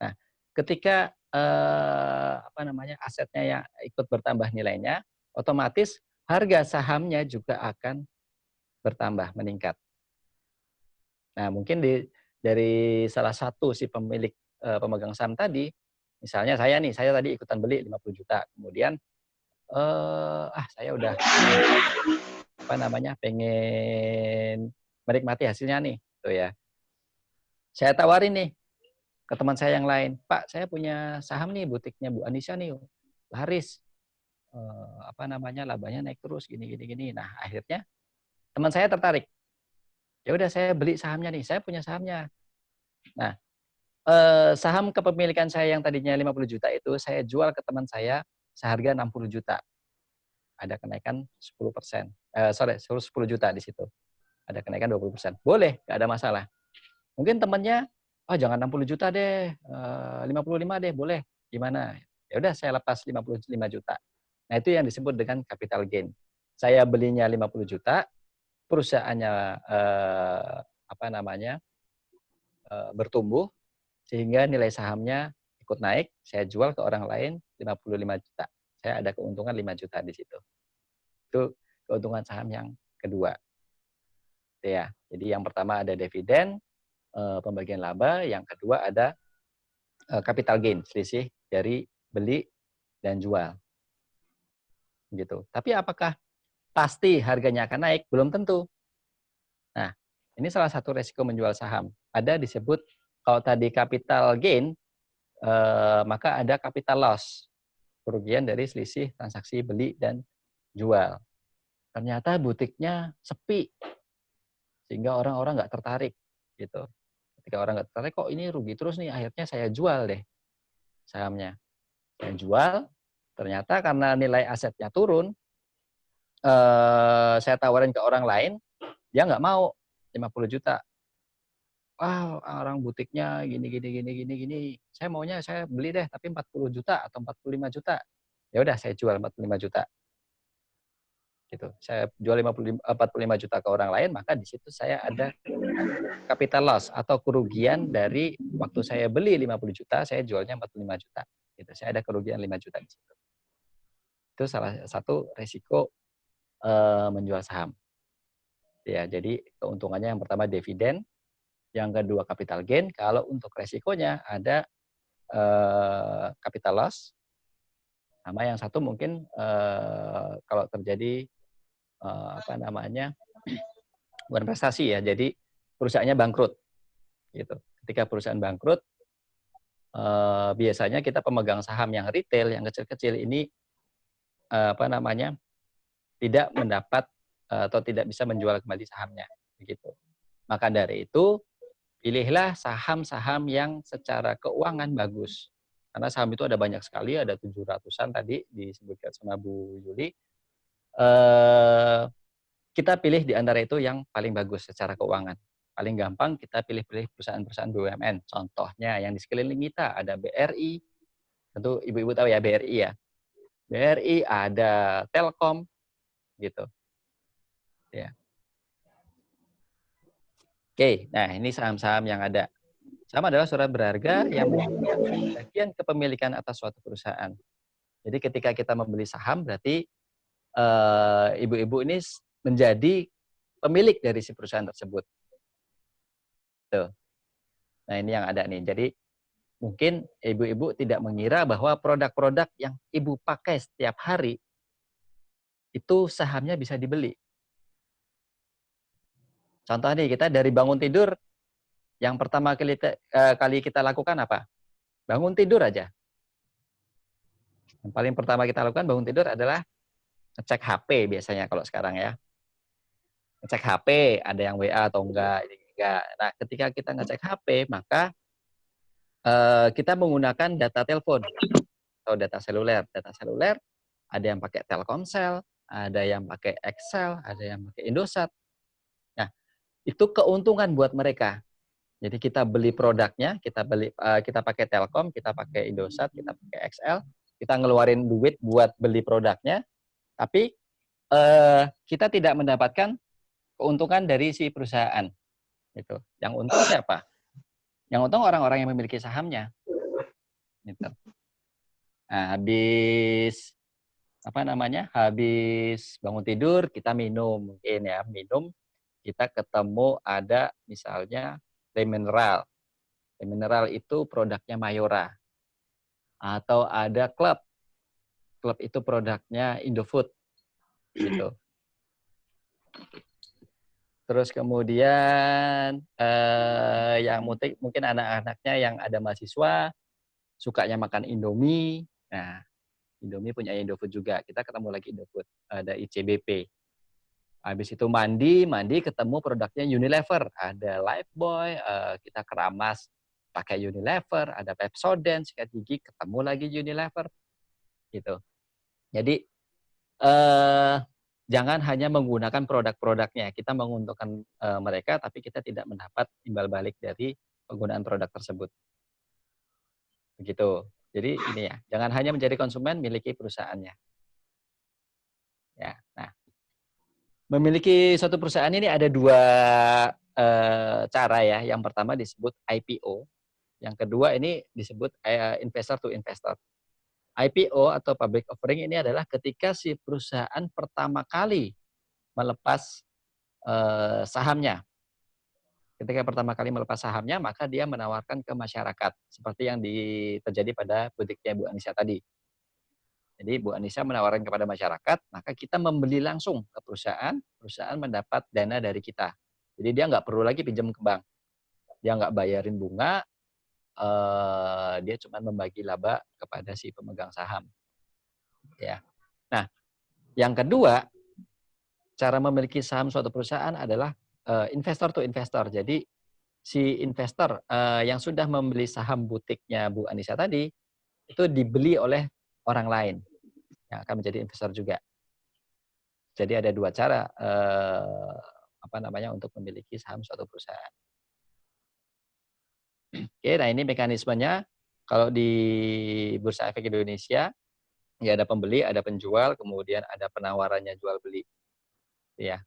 Nah, ketika asetnya yang ikut bertambah nilainya, otomatis harga sahamnya juga akan bertambah, meningkat. Nah, mungkin dari salah satu si pemilik pemegang saham tadi, misalnya saya tadi ikutan beli 50 juta, kemudian saya udah pengen menikmati hasilnya nih, tuh ya. Saya tawarin nih ke teman saya yang lain, Pak, saya punya saham nih, butiknya Bu Anissa nih, laris, labanya naik terus, gini. Nah, akhirnya teman saya tertarik. Ya udah, saya beli sahamnya nih, saya punya sahamnya. Nah, saham kepemilikan saya yang tadinya 50 juta itu saya jual ke teman saya seharga 60 juta. Ada kenaikan 10%. 10 juta di situ. Ada kenaikan 20%. Boleh, nggak ada masalah. Mungkin temannya, jangan 60 juta deh, 55 deh, boleh. Gimana? Ya udah, saya lepas 55 juta. Nah, itu yang disebut dengan capital gain. Saya belinya 50 juta, perusahaannya bertumbuh, sehingga nilai sahamnya ikut naik, saya jual ke orang lain 55 juta. Saya ada keuntungan 5 juta di situ. Itu keuntungan saham yang kedua. Ya, jadi yang pertama ada dividen, pembagian laba, yang kedua ada capital gain, selisih dari beli dan jual. Gitu. Tapi apakah pasti harganya akan naik? Belum tentu. Nah, ini salah satu resiko menjual saham. Ada disebut, kalau tadi capital gain, maka ada capital loss, kerugian dari selisih transaksi beli dan jual. Ternyata butiknya sepi, sehingga orang-orang nggak tertarik. Gitu. Ketika orang nggak tertarik, kok ini rugi terus nih, akhirnya saya jual deh sahamnya. Saya jual, ternyata karena nilai asetnya turun, saya tawarin ke orang lain, dia nggak mau 50 juta. Orang butiknya gini. Saya maunya saya beli deh, tapi 40 juta atau 45 juta. Ya udah, saya jual 45 juta. Gitu. Saya jual 45 juta ke orang lain, maka di situ saya ada capital loss atau kerugian dari waktu saya beli 50 juta, saya jualnya 45 juta. Gitu. Saya ada kerugian 5 juta di situ. Itu salah satu resiko menjual saham. Ya, jadi keuntungannya yang pertama dividen, yang kedua capital gain. Kalau untuk resikonya ada capital loss, sama yang satu mungkin kalau terjadi bukan prestasi ya, jadi perusahaannya bangkrut. Gitu. Ketika perusahaan bangkrut, biasanya kita pemegang saham yang retail, yang kecil-kecil ini tidak mendapat atau tidak bisa menjual kembali sahamnya. Begitu. Maka dari itu, pilihlah saham-saham yang secara keuangan bagus. Karena saham itu ada banyak sekali, ada 700-an tadi disebutkan sama Bu Yuli. Kita pilih di antara itu yang paling bagus secara keuangan. Paling gampang kita pilih-pilih perusahaan-perusahaan BUMN. Contohnya yang di sekeliling kita ada BRI, tentu ibu-ibu tahu ya BRI ya. BRI, ada Telkom, gitu. Ya. Oke, nah ini saham-saham yang ada. Saham adalah surat berharga yang menyebutkan bagian kepemilikan atas suatu perusahaan. Jadi ketika kita membeli saham, berarti ibu-ibu ini menjadi pemilik dari si perusahaan tersebut. Tuh. Nah ini yang ada nih. Jadi mungkin ibu-ibu tidak mengira bahwa produk-produk yang ibu pakai setiap hari itu sahamnya bisa dibeli. Contoh nih, kita dari bangun tidur, yang pertama kali kita lakukan apa? Bangun tidur aja. Yang paling pertama kita lakukan bangun tidur adalah ngecek HP biasanya kalau sekarang ya. Ngecek HP, ada yang WA atau enggak. Nah, ketika kita ngecek HP, maka kita menggunakan data telepon atau data seluler. Data seluler, ada yang pakai Telkomsel, ada yang pakai Excel, ada yang pakai Indosat. Nah, itu keuntungan buat mereka. Jadi kita beli produknya, kita pakai Telkom, kita pakai Indosat, kita pakai XL, kita ngeluarin duit buat beli produknya, tapi kita tidak mendapatkan keuntungan dari si perusahaan. Gitu. Yang untung siapa? Yang untung orang-orang yang memiliki sahamnya. Gitu. Nah, habis bangun tidur kita minum, mungkin ya minum, kita ketemu ada misalnya teh mineral. Teh mineral itu produknya Mayora. Atau ada Club. Club itu produknya Indofood. Gitu. Terus kemudian yang mungkin anak-anaknya yang ada mahasiswa sukanya makan Indomie. Nah, Indomie punya Indofood juga. Kita ketemu lagi Indofood. Ada ICBP. Habis itu mandi ketemu produknya Unilever. Ada Lifebuoy, kita keramas pakai Unilever. Ada Pepsodent, sikat gigi, ketemu lagi Unilever. Gitu. Jadi, jangan hanya menggunakan produk-produknya. Kita menguntungkan mereka, tapi kita tidak mendapat imbal balik dari penggunaan produk tersebut. Begitu. Jadi ini ya, jangan hanya menjadi konsumen, miliki perusahaannya. Ya, nah, memiliki suatu perusahaan ini ada dua cara ya. Yang pertama disebut IPO, yang kedua ini disebut investor to investor. IPO atau public offering ini adalah ketika si perusahaan pertama kali melepas sahamnya. Ketika pertama kali melepas sahamnya, maka dia menawarkan ke masyarakat. Seperti yang terjadi pada butiknya Bu Anissa tadi. Jadi Bu Anissa menawarkan kepada masyarakat, maka kita membeli langsung ke perusahaan, perusahaan mendapat dana dari kita. Jadi dia nggak perlu lagi pinjam ke bank. Dia nggak bayarin bunga, dia cuma membagi laba kepada si pemegang saham. Ya. Nah, yang kedua, cara memiliki saham suatu perusahaan adalah investor to investor. Jadi si investor yang sudah membeli saham butiknya Bu Anissa tadi itu dibeli oleh orang lain yang akan menjadi investor juga. Jadi ada dua cara untuk memiliki saham suatu perusahaan. Oke, nah ini mekanismenya kalau di Bursa Efek Indonesia ya ada pembeli, ada penjual, kemudian ada penawarannya jual beli. Ya.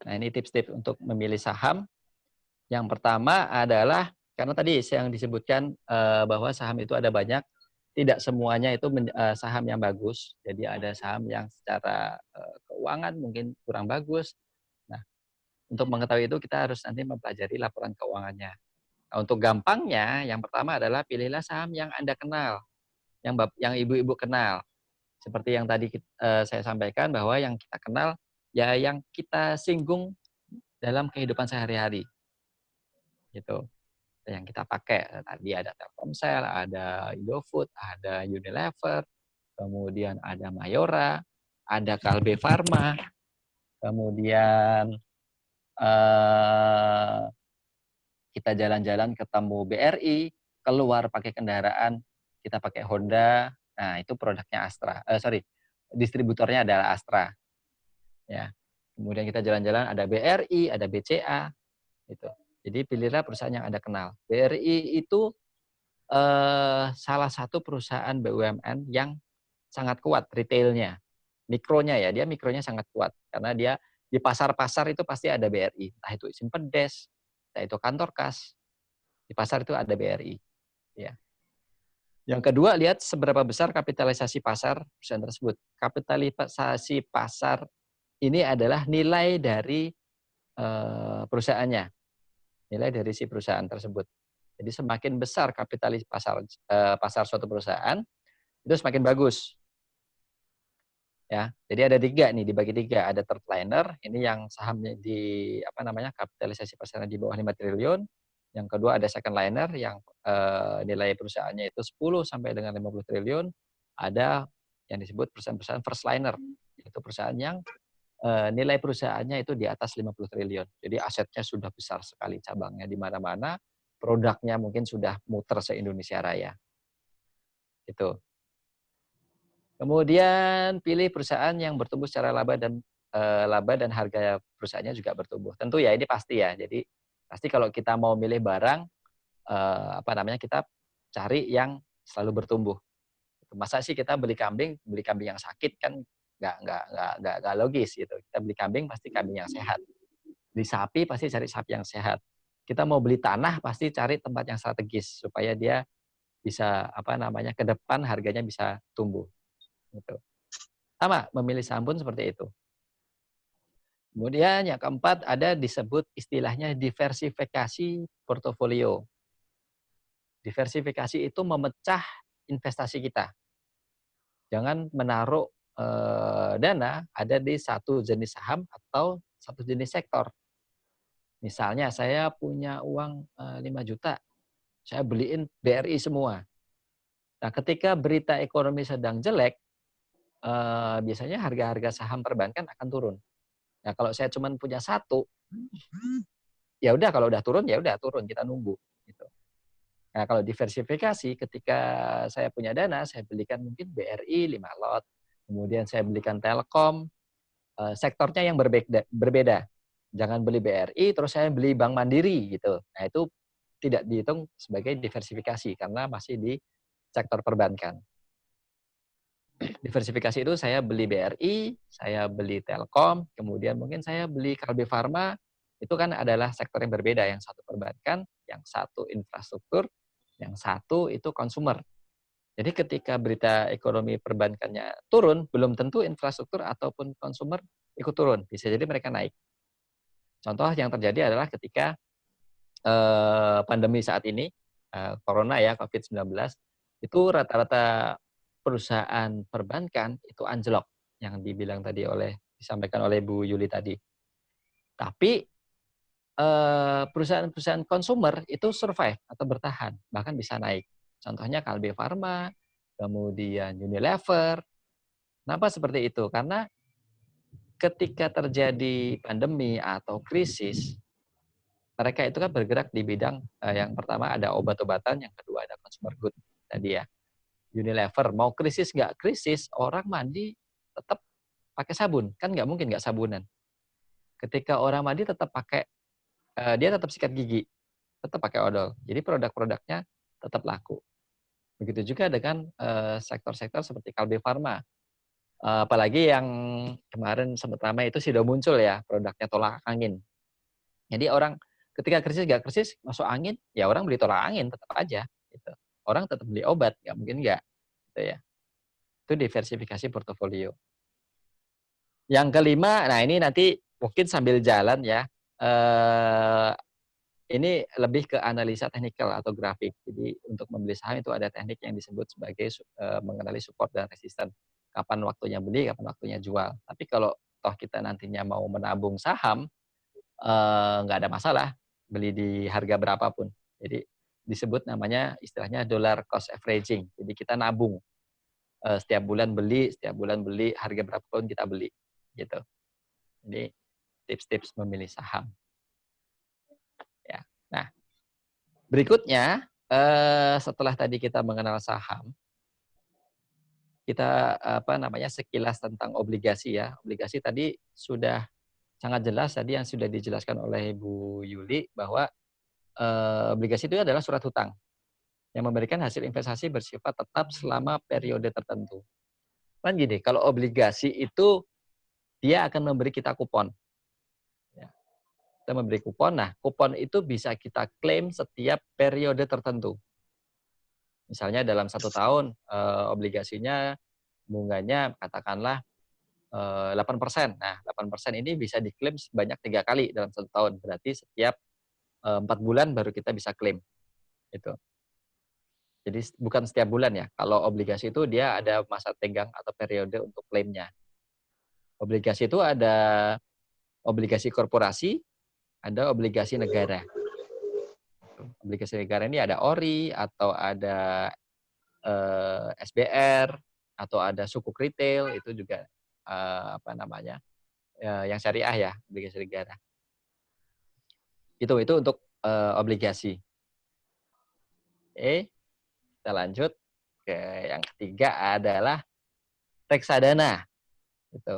Nah, ini tips-tips untuk memilih saham. Yang pertama adalah, karena tadi yang disebutkan bahwa saham itu ada banyak, tidak semuanya itu saham yang bagus. Jadi ada saham yang secara keuangan mungkin kurang bagus. Nah, untuk mengetahui itu kita harus nanti mempelajari laporan keuangannya. Nah, untuk gampangnya, yang pertama adalah pilihlah saham yang Anda kenal, yang ibu-ibu kenal. Seperti yang tadi saya sampaikan bahwa yang kita kenal, ya yang kita singgung dalam kehidupan sehari-hari. Gitu. Yang kita pakai, tadi ada Telkomsel, ada Indofood, ada Unilever, kemudian ada Mayora, ada Kalbe Farma, kemudian kita jalan-jalan ketemu BRI, keluar pakai kendaraan, kita pakai Honda, nah itu produknya Astra, distributornya adalah Astra. Ya. Kemudian kita jalan-jalan ada BRI, ada BCA, gitu. Jadi pilihlah perusahaan yang Anda kenal. BRI itu salah satu perusahaan BUMN yang sangat kuat retailnya, mikronya ya, dia mikronya sangat kuat karena dia di pasar-pasar itu pasti ada BRI, entah itu Simpedes, entah itu kantor kas, di pasar itu ada BRI. Ya. Yang kedua, lihat seberapa besar kapitalisasi pasar perusahaan tersebut. Kapitalisasi pasar ini adalah nilai dari perusahaannya, nilai dari si perusahaan tersebut. Jadi semakin besar kapitalisasi pasar suatu perusahaan, itu semakin bagus. Ya, jadi ada 3 nih, dibagi 3. Ada third liner, ini yang sahamnya di kapitalisasi pasarnya di bawah 5 triliun. Yang kedua ada second liner yang nilai perusahaannya itu 10 sampai dengan 50 triliun. Ada yang disebut perusahaan-perusahaan first liner, yaitu perusahaan yang nilai perusahaannya itu di atas 50 triliun. Jadi asetnya sudah besar sekali, cabangnya di mana-mana, produknya mungkin sudah muter se-Indonesia Raya. Gitu. Kemudian pilih perusahaan yang bertumbuh secara laba dan laba dan harga perusahaannya juga bertumbuh. Tentu ya ini pasti ya. Jadi pasti kalau kita mau milih barang kita cari yang selalu bertumbuh. Masa sih kita beli kambing yang sakit kan nggak logis gitu. Kita beli kambing pasti kambing yang sehat. Beli sapi pasti cari sapi yang sehat. Kita mau beli tanah pasti cari tempat yang strategis supaya dia bisa ke depan harganya bisa tumbuh. Gitu. Sama memilih saham pun seperti itu. Kemudian yang keempat ada disebut istilahnya diversifikasi portofolio. Diversifikasi itu memecah investasi kita. Jangan menaruh dana ada di satu jenis saham atau satu jenis sektor. Misalnya saya punya uang 5 juta, saya beliin BRI semua. Nah, ketika berita ekonomi sedang jelek, biasanya harga-harga saham perbankan akan turun. Nah, kalau saya cuma punya satu, ya udah kalau udah turun ya udah turun, kita nunggu. Gitu. Nah, kalau diversifikasi, ketika saya punya dana, saya belikan mungkin BRI 5 lot, kemudian saya belikan Telkom, sektornya yang berbeda. Jangan beli BRI, terus saya beli Bank Mandiri gitu. Nah, itu tidak dihitung sebagai diversifikasi karena masih di sektor perbankan. Diversifikasi itu saya beli BRI, saya beli Telkom, kemudian mungkin saya beli Kalbe Farma, itu kan adalah sektor yang berbeda. Yang satu perbankan, yang satu infrastruktur, yang satu itu konsumer. Jadi ketika berita ekonomi perbankannya turun, belum tentu infrastruktur ataupun konsumer ikut turun. Bisa jadi mereka naik. Contoh yang terjadi adalah ketika pandemi saat ini, corona ya, COVID-19, itu rata-rata perusahaan perbankan itu anjlok, yang disampaikan oleh Bu Yuli tadi. Tapi perusahaan-perusahaan konsumer itu survive atau bertahan, bahkan bisa naik. Contohnya Kalbe Farma, kemudian Unilever. Kenapa seperti itu? Karena ketika terjadi pandemi atau krisis, mereka itu kan bergerak di bidang yang pertama ada obat-obatan, yang kedua ada consumer good tadi ya. Unilever, mau krisis nggak krisis, orang mandi tetap pakai sabun. Kan nggak mungkin nggak sabunan. Ketika orang mandi tetap pakai, dia tetap sikat gigi, tetap pakai odol. Jadi produk-produknya tetap laku. Begitu juga dengan sektor-sektor seperti Kalbe Farma. Apalagi yang kemarin sempat ramai itu sudah muncul ya, produknya tolak angin. Jadi orang ketika krisis nggak krisis, masuk angin, ya orang beli tolak angin tetap aja. Gitu. Orang tetap beli obat, nggak mungkin nggak. Gitu ya. Itu diversifikasi portofolio. Yang kelima, nah ini nanti mungkin sambil jalan ya. Ini lebih ke analisa teknikal atau grafik. Jadi untuk membeli saham itu ada teknik yang disebut sebagai mengenali support dan resisten. Kapan waktunya beli, kapan waktunya jual. Tapi kalau toh kita nantinya mau menabung saham, nggak ada masalah beli di harga berapapun. Jadi disebut namanya istilahnya dollar cost averaging. Jadi kita nabung setiap bulan beli harga berapapun kita beli gitu. Jadi tips-tips memilih saham. Ya. Nah, berikutnya setelah tadi kita mengenal saham, kita sekilas tentang obligasi ya. Obligasi tadi sudah sangat jelas tadi yang sudah dijelaskan oleh Bu Yuli bahwa obligasi itu adalah surat hutang yang memberikan hasil investasi bersifat tetap selama periode tertentu. Kan gini, kalau obligasi itu dia akan memberi kita kupon. Ya. Kita memberi kupon, nah kupon itu bisa kita klaim setiap periode tertentu. Misalnya dalam 1 tahun obligasinya bunganya katakanlah 8%. Nah 8% ini bisa diklaim sebanyak 3 kali dalam 1 tahun. Berarti setiap 4 bulan baru kita bisa klaim. Gitu. Jadi bukan setiap bulan ya. Kalau obligasi itu dia ada masa tenggang atau periode untuk klaimnya. Obligasi itu ada obligasi korporasi, ada obligasi negara. Obligasi negara ini ada ORI atau ada SBR atau ada sukuk retail, itu juga yang syariah ya, obligasi negara. Itu untuk obligasi. Oke, kita lanjut ke yang ketiga adalah reksadana. Gitu.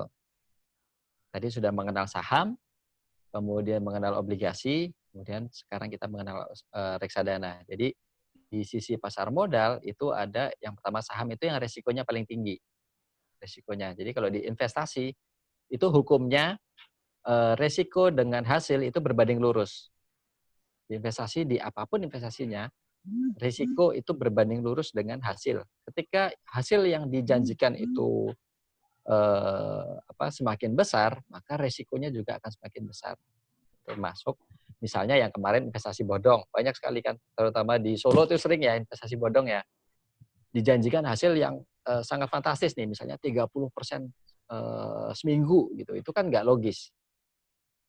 Tadi sudah mengenal saham, kemudian mengenal obligasi, kemudian sekarang kita mengenal reksadana. Jadi di sisi pasar modal itu ada yang pertama saham itu yang resikonya paling tinggi. Resikonya. Jadi kalau di investasi itu hukumnya resiko dengan hasil itu berbanding lurus. Di investasi di apapun investasinya, risiko itu berbanding lurus dengan hasil. Ketika hasil yang dijanjikan itu semakin besar, maka resikonya juga akan semakin besar. Termasuk misalnya yang kemarin investasi bodong, banyak sekali kan, terutama di Solo itu sering ya investasi bodong ya. Dijanjikan hasil yang sangat fantastis nih, misalnya 30% seminggu gitu, itu kan nggak logis.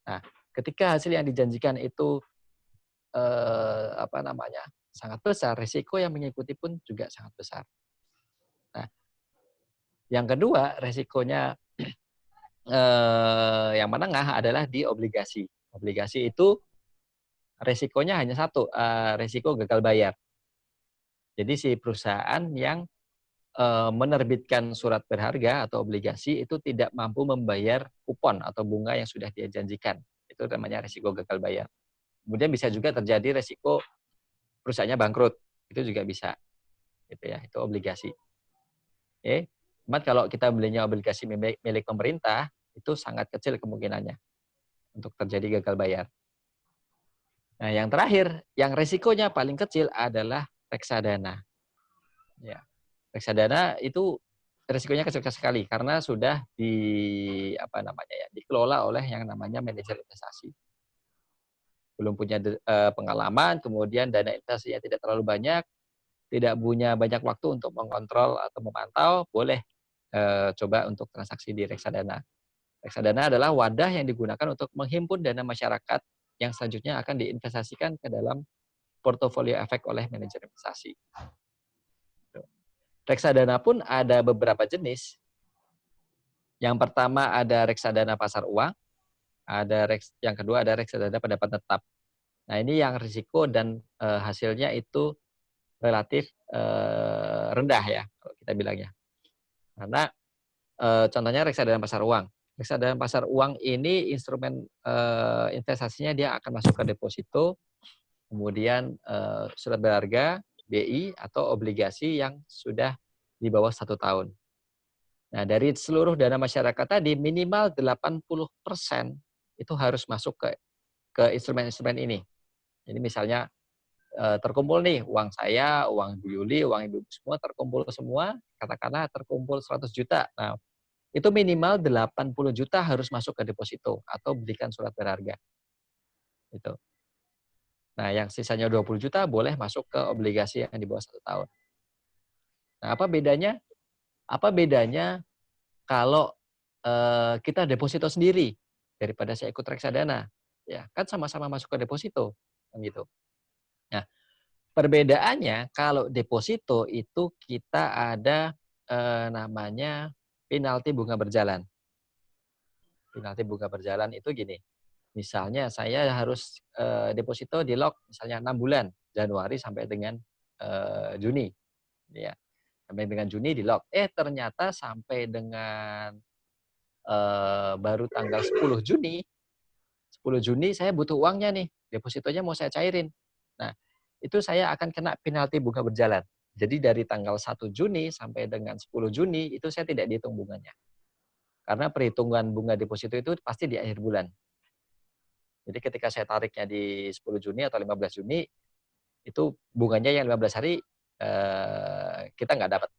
Nah, ketika hasil yang dijanjikan itu sangat besar, risiko yang mengikuti pun juga sangat besar. Nah, yang kedua resikonya yang menengah adalah di obligasi. Obligasi itu resikonya hanya satu, resiko gagal bayar. Jadi si perusahaan yang menerbitkan surat berharga atau obligasi itu tidak mampu membayar kupon atau bunga yang sudah dia janjikan. Itu namanya resiko gagal bayar. Kemudian bisa juga terjadi resiko perusahaannya bangkrut. Itu juga bisa. Gitu ya, itu obligasi. Oke. Cuman kalau kita belinya obligasi milik pemerintah, itu sangat kecil kemungkinannya untuk terjadi gagal bayar. Nah, yang terakhir, yang resikonya paling kecil adalah reksadana. Ya. Reksadana itu risikonya kecil sekali karena sudah dikelola oleh yang namanya manajer investasi. Belum punya pengalaman, kemudian dana investasinya tidak terlalu banyak, tidak punya banyak waktu untuk mengontrol atau memantau, boleh coba untuk transaksi di reksadana. Reksadana adalah wadah yang digunakan untuk menghimpun dana masyarakat yang selanjutnya akan diinvestasikan ke dalam portofolio efek oleh manajer investasi. Reksadana pun ada beberapa jenis. Yang pertama ada reksadana pasar uang, yang kedua ada reksadana pendapat tetap. Nah, ini yang risiko dan hasilnya itu relatif rendah ya, kalau kita bilangnya. Karena contohnya reksadana pasar uang. Reksadana pasar uang ini instrumen investasinya dia akan masuk ke deposito, kemudian surat berharga, BI, atau obligasi yang sudah di bawah 1 tahun. Nah, dari seluruh dana masyarakat tadi, minimal 80% itu harus masuk ke instrumen-instrumen ini. Jadi misalnya terkumpul nih uang saya, uang Bu Yuli, uang Ibu semua terkumpul semua, katakanlah terkumpul 100 juta. Nah, itu minimal 80 juta harus masuk ke deposito atau belikan surat berharga. Itu. Nah, yang sisanya 20 juta boleh masuk ke obligasi yang di bawah 1 tahun. Nah, apa bedanya? Apa bedanya kalau kita deposito sendiri daripada saya ikut reksadana? Ya, kan sama-sama masuk ke deposito, kan gitu. Nah, perbedaannya kalau deposito itu kita ada namanya penalti bunga berjalan. Penalti bunga berjalan itu gini. Misalnya saya harus deposito di lock misalnya 6 bulan, Januari sampai dengan Juni. Ya. Sampai dengan Juni di lock. Ternyata sampai dengan baru tanggal 10 Juni saya butuh uangnya nih. Depositonya mau saya cairin. Nah, itu saya akan kena penalti bunga berjalan. Jadi dari tanggal 1 Juni sampai dengan 10 Juni itu saya tidak dihitung bunganya. Karena perhitungan bunga deposito itu pasti di akhir bulan. Jadi ketika saya tariknya di 10 Juni atau 15 Juni, itu bunganya yang 15 hari kita nggak dapat.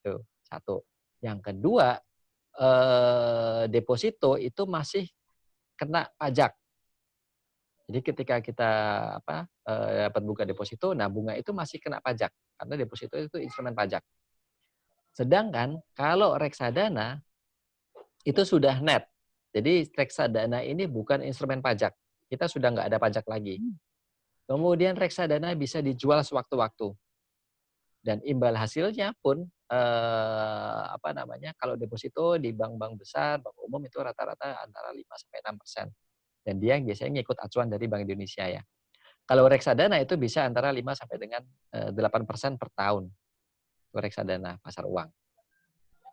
Itu satu. Yang kedua, deposito itu masih kena pajak. Jadi ketika kita dapat bunga deposito, nah bunga itu masih kena pajak karena deposito itu instrumen pajak. Sedangkan kalau reksadana itu sudah net. Jadi reksadana ini bukan instrumen pajak. Kita sudah nggak ada pajak lagi. Kemudian reksadana bisa dijual sewaktu-waktu. Dan imbal hasilnya pun kalau deposito di bank-bank besar, bank umum itu rata-rata antara 5-6%. Dan dia biasanya ngikut acuan dari Bank Indonesia ya. Kalau reksadana itu bisa antara 5 sampai dengan 8% per tahun. Itu reksadana pasar uang.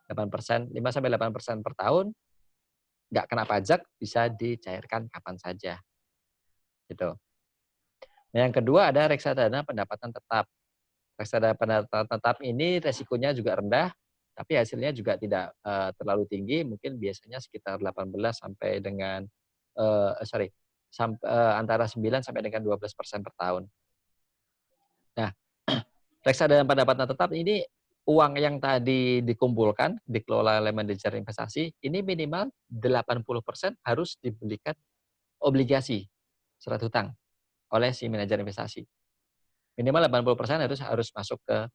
8%, 5 sampai 8% per tahun. nggak kena pajak, bisa dicairkan kapan saja. Gitu. Nah, yang kedua ada reksadana pendapatan tetap. Reksadana pendapatan tetap ini resikonya juga rendah, tapi hasilnya juga tidak terlalu tinggi, mungkin biasanya sekitar 18 sampai dengan antara 9 sampai dengan 12% per tahun. Nah, reksadana pendapatan tetap ini uang yang tadi dikumpulkan, dikelola oleh manajer investasi, ini minimal 80% harus dibelikan obligasi surat hutang oleh si manajer investasi. Minimal 80% harus masuk ke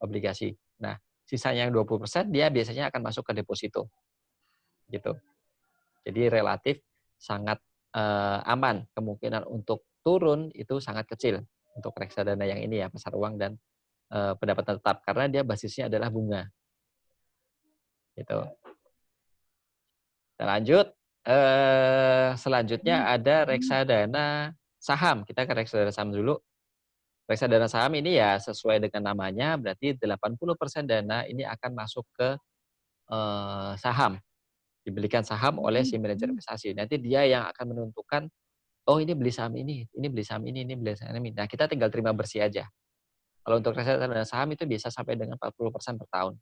obligasi. Nah, sisanya yang 20% dia biasanya akan masuk ke deposito. Gitu. Jadi relatif sangat aman. Kemungkinan untuk turun itu sangat kecil untuk reksadana yang ini ya, pasar uang dan pendapatan tetap karena dia basisnya adalah bunga. Gitu. Kita lanjut. Selanjutnya ada reksadana saham. Kita ke reksadana saham dulu. Reksadana saham ini ya sesuai dengan namanya, berarti 80% dana ini akan masuk ke saham. Dibelikan saham oleh si manajer investasi. Nanti dia yang akan menentukan, oh ini beli saham ini beli saham ini beli saham ini. Nah, kita tinggal terima bersih aja. Kalau untuk reksadana saham itu bisa sampai dengan 40% per tahun.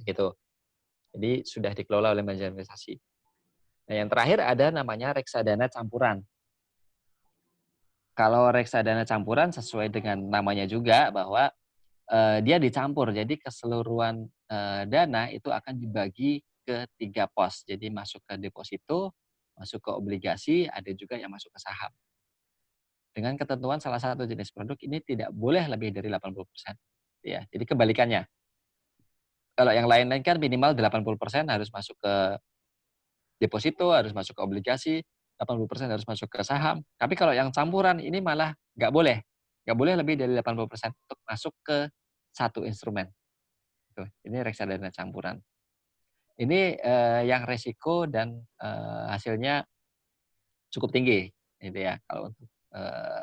Gitu. Jadi sudah dikelola oleh manajer investasi. Nah, yang terakhir ada namanya reksadana campuran. Kalau reksadana campuran sesuai dengan namanya juga bahwa dia dicampur. Jadi keseluruhan dana itu akan dibagi ke 3 pos. Jadi masuk ke deposito, masuk ke obligasi, ada juga yang masuk ke saham. Dengan ketentuan salah satu jenis produk ini tidak boleh lebih dari 80%. Ya, jadi kebalikannya. Kalau yang lain-lain kan minimal 80% harus masuk ke deposito, harus masuk ke obligasi, 80% harus masuk ke saham. Tapi kalau yang campuran ini malah nggak boleh. Nggak boleh lebih dari 80% untuk masuk ke satu instrumen. Tuh, ini reksadana campuran. Ini yang resiko dan hasilnya cukup tinggi, gitu ya, kalau untuk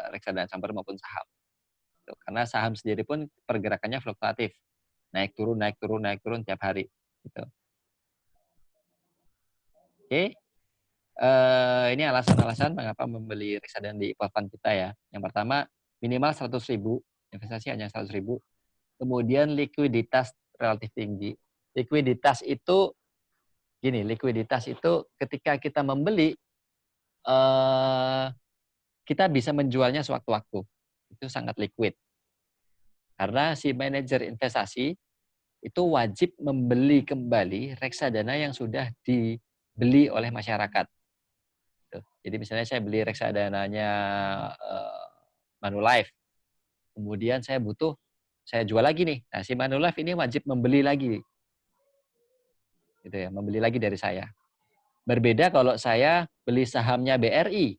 reksadana campuran maupun saham. Tuh, karena saham sendiri pun pergerakannya fluktuatif, naik turun, naik turun, naik turun tiap hari. Gitu. Oke. Ini alasan-alasan mengapa membeli reksadana di platform kita ya. Yang pertama, minimal 100.000, investasi hanya 100.000. Kemudian likuiditas relatif tinggi. Likuiditas itu ketika kita membeli, kita bisa menjualnya sewaktu-waktu. Itu sangat liquid. Karena si manajer investasi itu wajib membeli kembali reksadana yang sudah dibeli oleh masyarakat. Jadi misalnya saya beli reksadananya Manulife, kemudian saya jual lagi nih. Nah, si Manulife ini wajib membeli lagi, gitu ya, membeli lagi dari saya. Berbeda kalau saya beli sahamnya BRI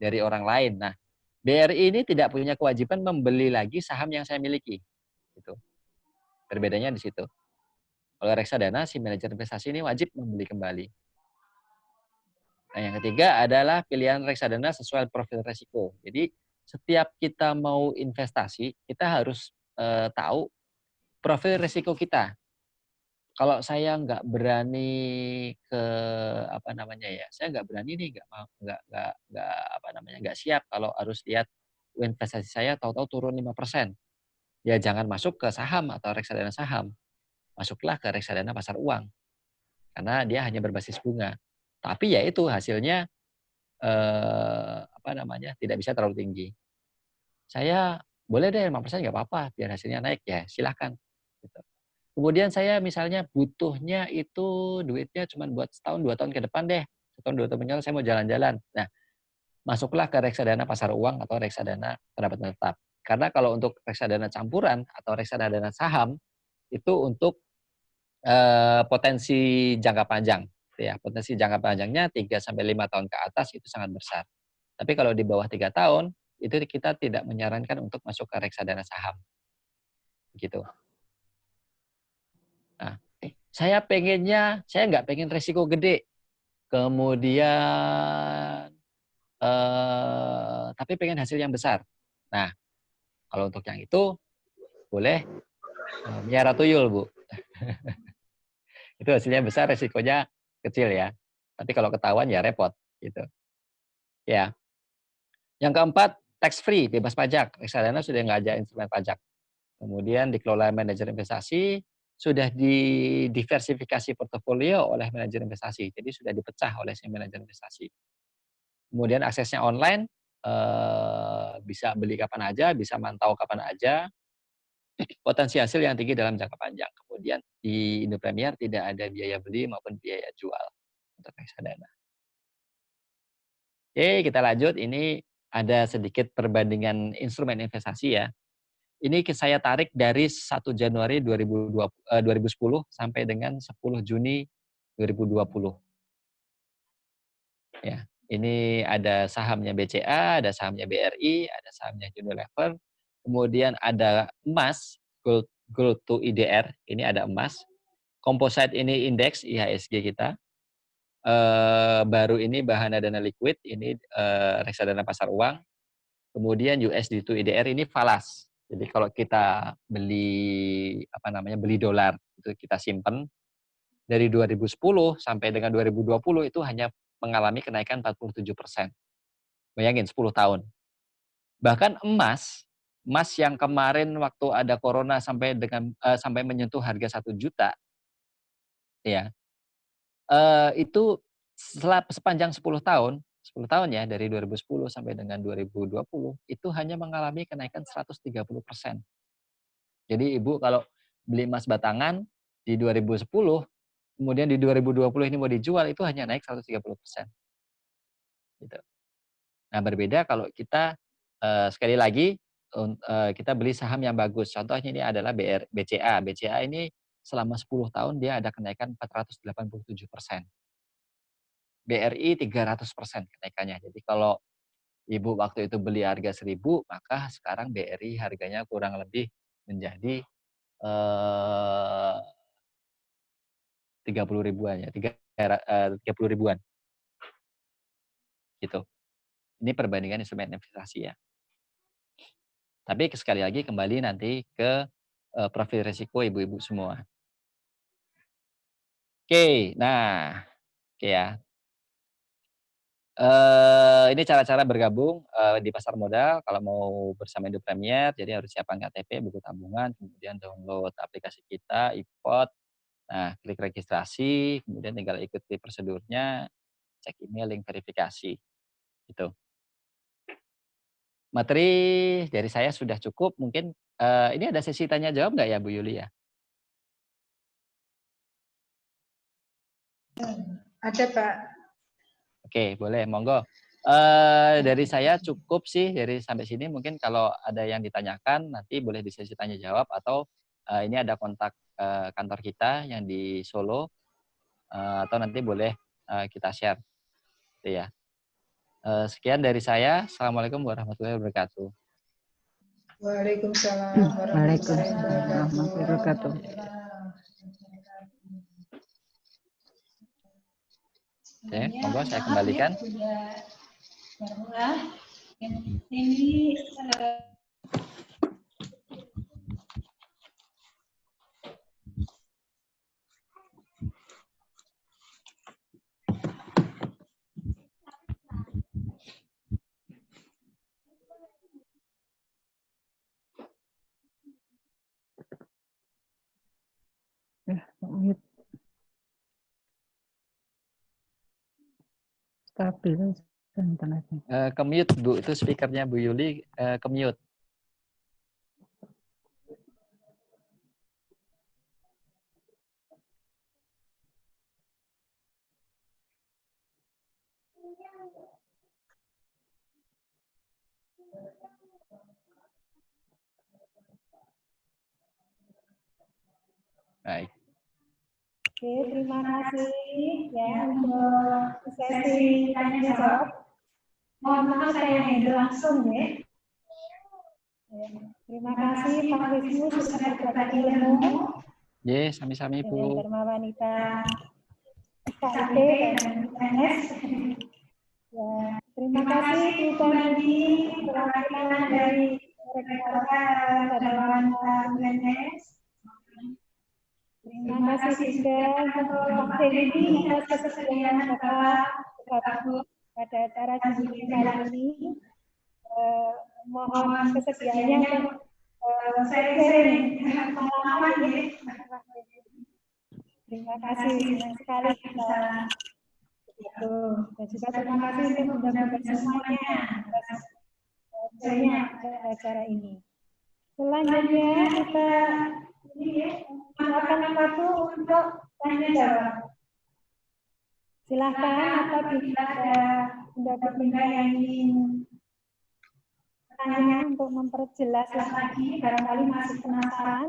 dari orang lain. Nah, BRI ini tidak punya kewajiban membeli lagi saham yang saya miliki, gitu. Perbedaannya di situ. Kalau reksadana, si manajer investasi ini wajib membeli kembali. Nah, yang ketiga adalah pilihan reksadana sesuai profil resiko. Jadi, setiap kita mau investasi, kita harus tahu profil resiko kita. Kalau saya nggak berani saya nggak berani nih, nggak siap kalau harus lihat investasi saya tahu-tahu turun 5%. Ya jangan masuk ke saham atau reksadana saham. Masuklah ke reksadana pasar uang. Karena dia hanya berbasis bunga. Tapi ya itu hasilnya tidak bisa terlalu tinggi. Saya boleh deh 5% nggak apa-apa, biar hasilnya naik ya silakan. Gitu. Kemudian saya misalnya butuhnya itu duitnya cuma buat setahun 2 tahun ke depan deh. Setahun 2 tahun menjelang saya mau jalan-jalan. Nah, masuklah ke reksadana pasar uang atau reksadana pendapatan tetap. Karena kalau untuk reksadana campuran atau reksadana saham itu untuk potensi jangka panjang. Ya, potensi jangka panjangnya 3-5 tahun ke atas itu sangat besar. Tapi kalau di bawah 3 tahun, itu kita tidak menyarankan untuk masuk ke reksadana saham. Gitu. Nah, saya nggak pengen resiko gede. Kemudian, tapi pengen hasil yang besar. Nah, kalau untuk yang itu, boleh miara tuyul, Bu. Itu hasilnya besar, resikonya kecil ya. Tapi kalau ketahuan ya repot gitu. Ya. Yang keempat, tax free, bebas pajak. Reksadana sudah nggak ada instrumen pajak. Kemudian dikelola manajer investasi, sudah didiversifikasi portofolio oleh manajer investasi. Jadi sudah dipecah oleh si manajer investasi. Kemudian aksesnya online, bisa beli kapan aja, bisa mantau kapan aja. Potensi hasil yang tinggi dalam jangka panjang. Kemudian di Indo Premier tidak ada biaya beli maupun biaya jual untuk reksadana. Oke, kita lanjut. Ini ada sedikit perbandingan instrumen investasi ya. Ini saya tarik dari 1 Januari 2010 sampai dengan 10 Juni 2020. Ya, ini ada sahamnya BCA, ada sahamnya BRI, ada sahamnya Unilever, kemudian ada emas, gold to IDR, ini ada emas. Composite ini indeks IHSG kita. Baru ini bahana dana liquid, ini reksadana pasar uang. Kemudian USD to IDR ini falas. Jadi kalau kita beli beli dolar itu kita simpan dari 2010 sampai dengan 2020 itu hanya mengalami kenaikan 47%. Bayangin 10 tahun. Bahkan emas yang kemarin waktu ada corona sampai menyentuh harga 1 juta ya. Itu sepanjang 10 tahun ya dari 2010 sampai dengan 2020 itu hanya mengalami kenaikan 130%. Jadi Ibu kalau beli emas batangan di 2010 kemudian di 2020 ini mau dijual itu hanya naik 130%. Gitu. Nah, berbeda kalau kita sekali lagi kita beli saham yang bagus. Contohnya ini adalah BCA. BCA ini selama 10 tahun dia ada kenaikan 487%. BRI 300% kenaikannya. Jadi kalau Ibu waktu itu beli harga 1.000, maka sekarang BRI harganya kurang lebih menjadi 30 ribuan ya, 30 ribuan. Gitu. Ini perbandingan instrumen investasi ya. Tapi sekali lagi kembali nanti ke profil risiko ibu-ibu semua. Oke, nah, oke ya. Ini cara-cara bergabung di pasar modal. Kalau mau bersama Indo Premier, jadi harus siapkan KTP, buku tabungan, kemudian download aplikasi kita, iPod. Nah, klik registrasi, kemudian tinggal ikuti prosedurnya, cek email, link verifikasi. Gitu. Materi dari saya sudah cukup. Mungkin ini ada sesi tanya jawab nggak ya Bu Yuli ya? Ada Pak. Oke, boleh, monggo. Dari saya cukup sih dari sampai sini. Mungkin kalau ada yang ditanyakan nanti boleh di sesi tanya jawab atau ini ada kontak kantor kita yang di Solo atau nanti boleh kita share, gitu ya. Sekian dari saya. Assalamualaikum warahmatullahi wabarakatuh. Waalaikumsalam warahmatullahi wabarakatuh. Oke, monggo saya kembalikan. Ini Mute. Stabil internetnya. Ke-mute Bu, itu speakernya Bu Yuli ke-mute. Baik. Oke, terima kasih ya untuk sesi tanya jawab. Mohon maaf saya handle langsung ya. Terima kasih Pak Wisnu sudah berbagi ilmu. Ye, sami-sami Bu. Dharma Wanita KIP dan UNS. Ya, terima kasih Bu Bandi perwakilan dari rekan-rekan Dharma Wanita UNS. Terima kasih kasih juga untuk Pak Denny atas kesediaan Bapak bergabung pada acara Jumpa kali ini. Mohon kesediaannya untuk sharing pengalaman ya. Terima kasih, senang sekali kita begitu. Dan juga terima kasih untuk bunda-bunda semuanya atas banyak acara ini. Selanjutnya kita akan waktu untuk tanya jawab. Silakan apabila ada bunda-bunda yang ingin tanya untuk memperjelas lagi, barangkali masih penasaran.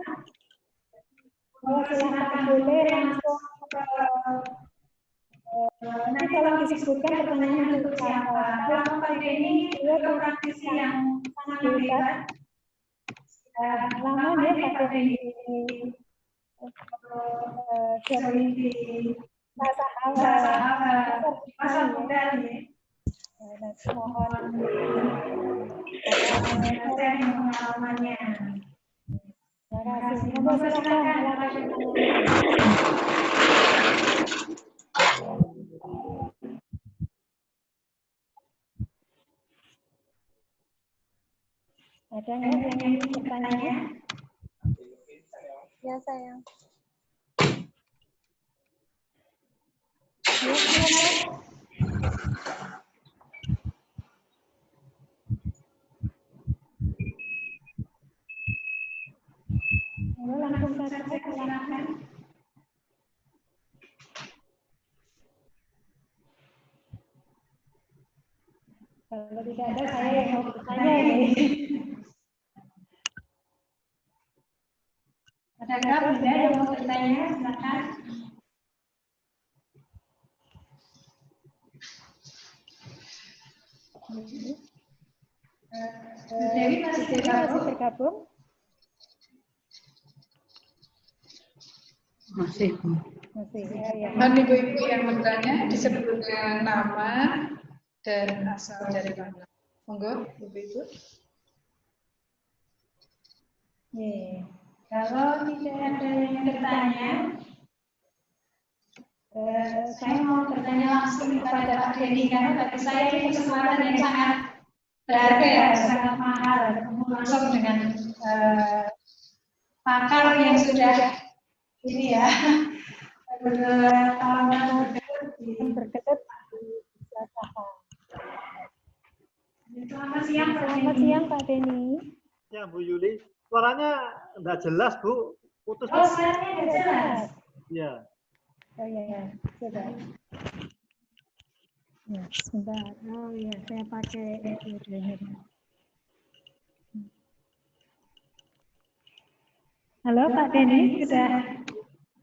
Silakan boleh langsung nanti kalau disebutkan pertanyaannya untuk siapa. Kalau Pak Denny beliau praktisi yang sangat hebat. Lama dia pakai di pasar modal ya. Nanti mohon sharing pengalamannya. Terima kasih. Monggo silakan. Ada yang ingin bertanya? Ya, sayang. Ya, silakan. Langsung saja silakan. Kalau tidak ada saya yang mau bertanya ini. Adakah bunda yang mau bertanya? Silakan. Dewi masih bergabung? Masih. Masih, ya. Dan ibu-ibu yang bertanya disebutkan nama dan asal dari mana. Monggo, ibu-ibu. Kalau tidak ada yang bertanya, saya mau bertanya langsung kepada Pak Denny karena bagi saya ini kesempatan yang sangat berharga ya, sangat mahal bertemu langsung dengan pakar yang sudah ini ya bertahun-tahun bergelut di saham. Selamat siang Pak Denny. Ya Bu Yuli, suaranya enggak jelas Bu, putus. Oh, suaranya enggak jelas. Iya. Oh ya, sudah. Ya, sebentar. Oh ya, saya pakai recorder. Halo Pak Denny, sudah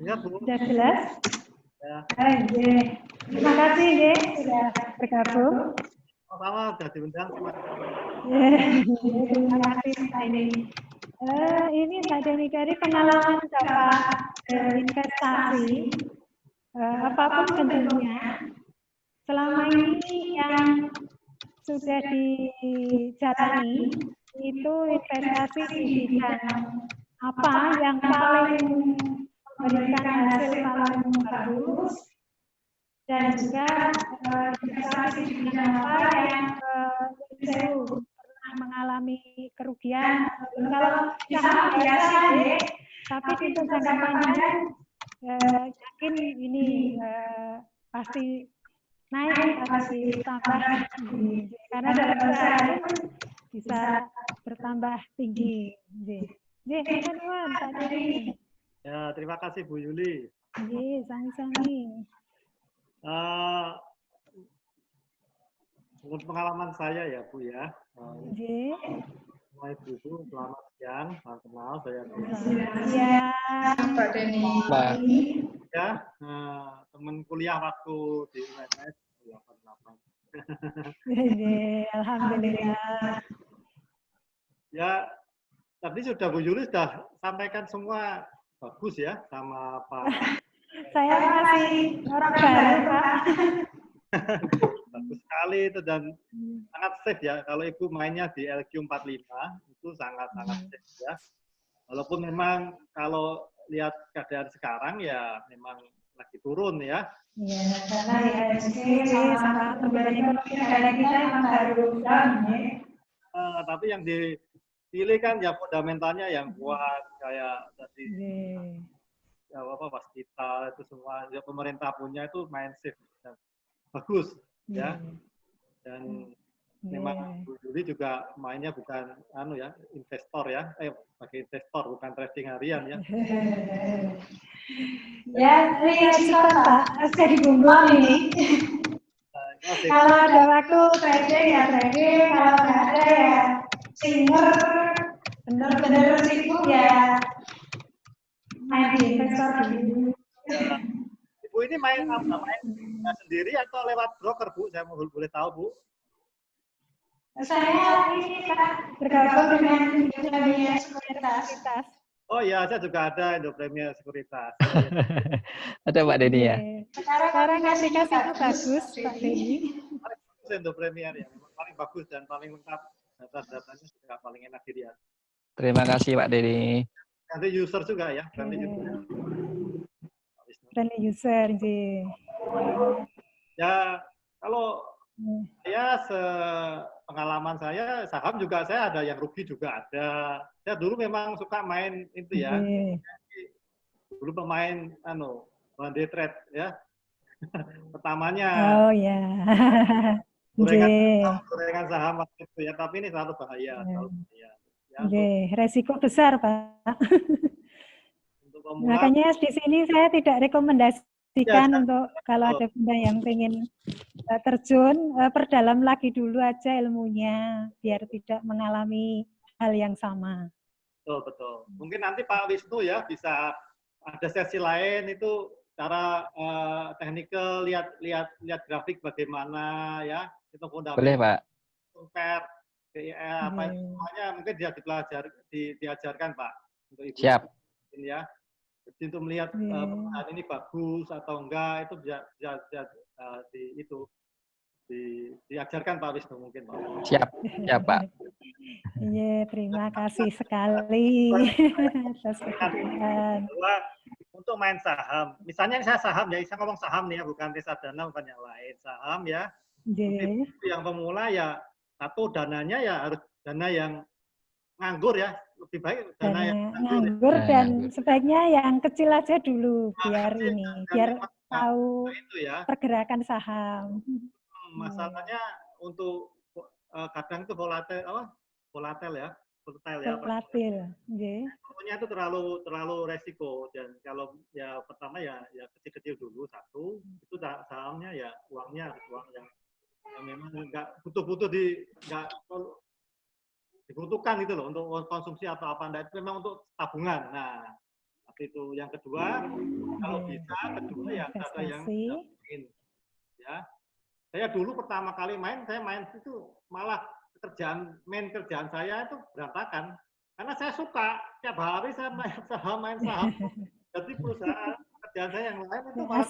Ya Bu. sudah jelas? Ya. Terima kasih ya sudah bergabung. Sama sudah diundang semua. Terima kasih Pak Denny. Ini Pak Denny dari pengalaman Bapak investasi, apapun bentuknya, selama ini yang sudah dijalani itu investasi di bidang apa yang paling memberikan hasil paling bagus, dan juga investasi di bidang apa yang pernah mengalami kerugian. Kalau saham biasa ya, tapi untuk jangka panjang yakin ini pasti naik, pasti tambah karena dalam sehari bisa bertambah tinggi. Pak Denny. Ya, terima kasih Bu Yuli. Sami-sami. Menurut pengalaman saya ya Bu ya. Semua ibu-ibu, selamat siang, salam kenal, saya Pak Denny. ya, teman kuliah waktu di UNS 88. Alhamdulillah. Ya, tadi sudah Bu Yuli sudah sampaikan semua bagus ya sama Pak. Saya masih orang baru Pak. Bagus sekali itu dan sangat safe ya. Kalau Ibu mainnya di LQ45 itu sangat safe ya. Walaupun memang kalau lihat keadaan sekarang ya memang lagi turun ya. Ya, karena IHSG sama pertumbuhan ekonomi negara kita memang baru down ya. Tapi yang dipilih kan ya fundamentalnya yang kuat kayak tadi ya apa Waskita itu semua ya pemerintah punya itu main safe dan bagus ya. Dan memang Bu Juli juga mainnya bukan investor ya, sebagai investor bukan trading harian ya. Ya, resiko Pak, jadi bunglon ini. Kalau ada waktu trading ya trading, kalau nggak ada ya singer, bener-bener resiko ya main di investor dulu. Ibu ini main sendiri atau lewat broker Bu? Saya boleh tahu Bu? Saya ini Pak bergabung dengan Indonesia Sekuritas. Oh iya, saya juga ada Indo Premier Sekuritas. Ada Pak Denny ya? Sekarang aplikasi itu bagus Pak Denny. Paling bagus Indo Premier ya, memang paling bagus dan paling lengkap. Data-datanya juga paling enak dilihat. Terima kasih Pak Denny. Nanti user juga ya, nanti user. Friendly user, Ya, kalau saya pengalaman saya saham juga saya ada yang rugi juga ada. Saya dulu memang suka main itu ya. Dulu pemain one day trade ya. Pertamanya. Oh ya. Gorengan saham waktu itu ya, tapi ini selalu bahaya, Ya, resiko besar Pak. Makanya di sini saya tidak rekomendasikan untuk kalau ada Bunda yang pengen terjun, perdalam lagi dulu aja ilmunya biar tidak mengalami hal yang sama. Betul. Mungkin nanti Pak Wisnu ya bisa ada sesi lain itu cara technical lihat grafik bagaimana ya itu fundamental. Boleh Pak. Compare apa semuanya mungkin dia diajarkan Pak untuk Ibu. Siap. Ya. Jadi untuk melihat perusahaan ini bagus atau enggak itu bisa diajarkan Pak Wisnu mungkin Pak. Siap Pak. Iya, terima kasih sekali atas perhatian. Untuk main saham, misalnya saya saham ya, saya ngomong saham nih ya, bukan reksadana, bukan yang lain. Saham ya, yang pemula ya, satu dananya ya harus dana yang nganggur ya, lebih baik dana yang nganggur ya. Dan sebaiknya yang kecil aja dulu biar biar tahu pergerakan saham. Masalahnya untuk kadang itu volatile ya. Pokoknya itu terlalu resiko dan kalau ya pertama ya kecil-kecil dulu satu itu sahamnya ya uangnya uang yang memang nggak butuh dibutuhkan gitu loh untuk konsumsi atau apa enggak, itu memang untuk tabungan. Nah, tapi itu yang kedua kalau bisa ya ada yang ingin ya. Saya dulu pertama kali saya main itu malah kerjaan saya itu berantakan karena saya suka tiap hari saya main saham. Jadi perusahaan kerjaan saya yang lain itu malah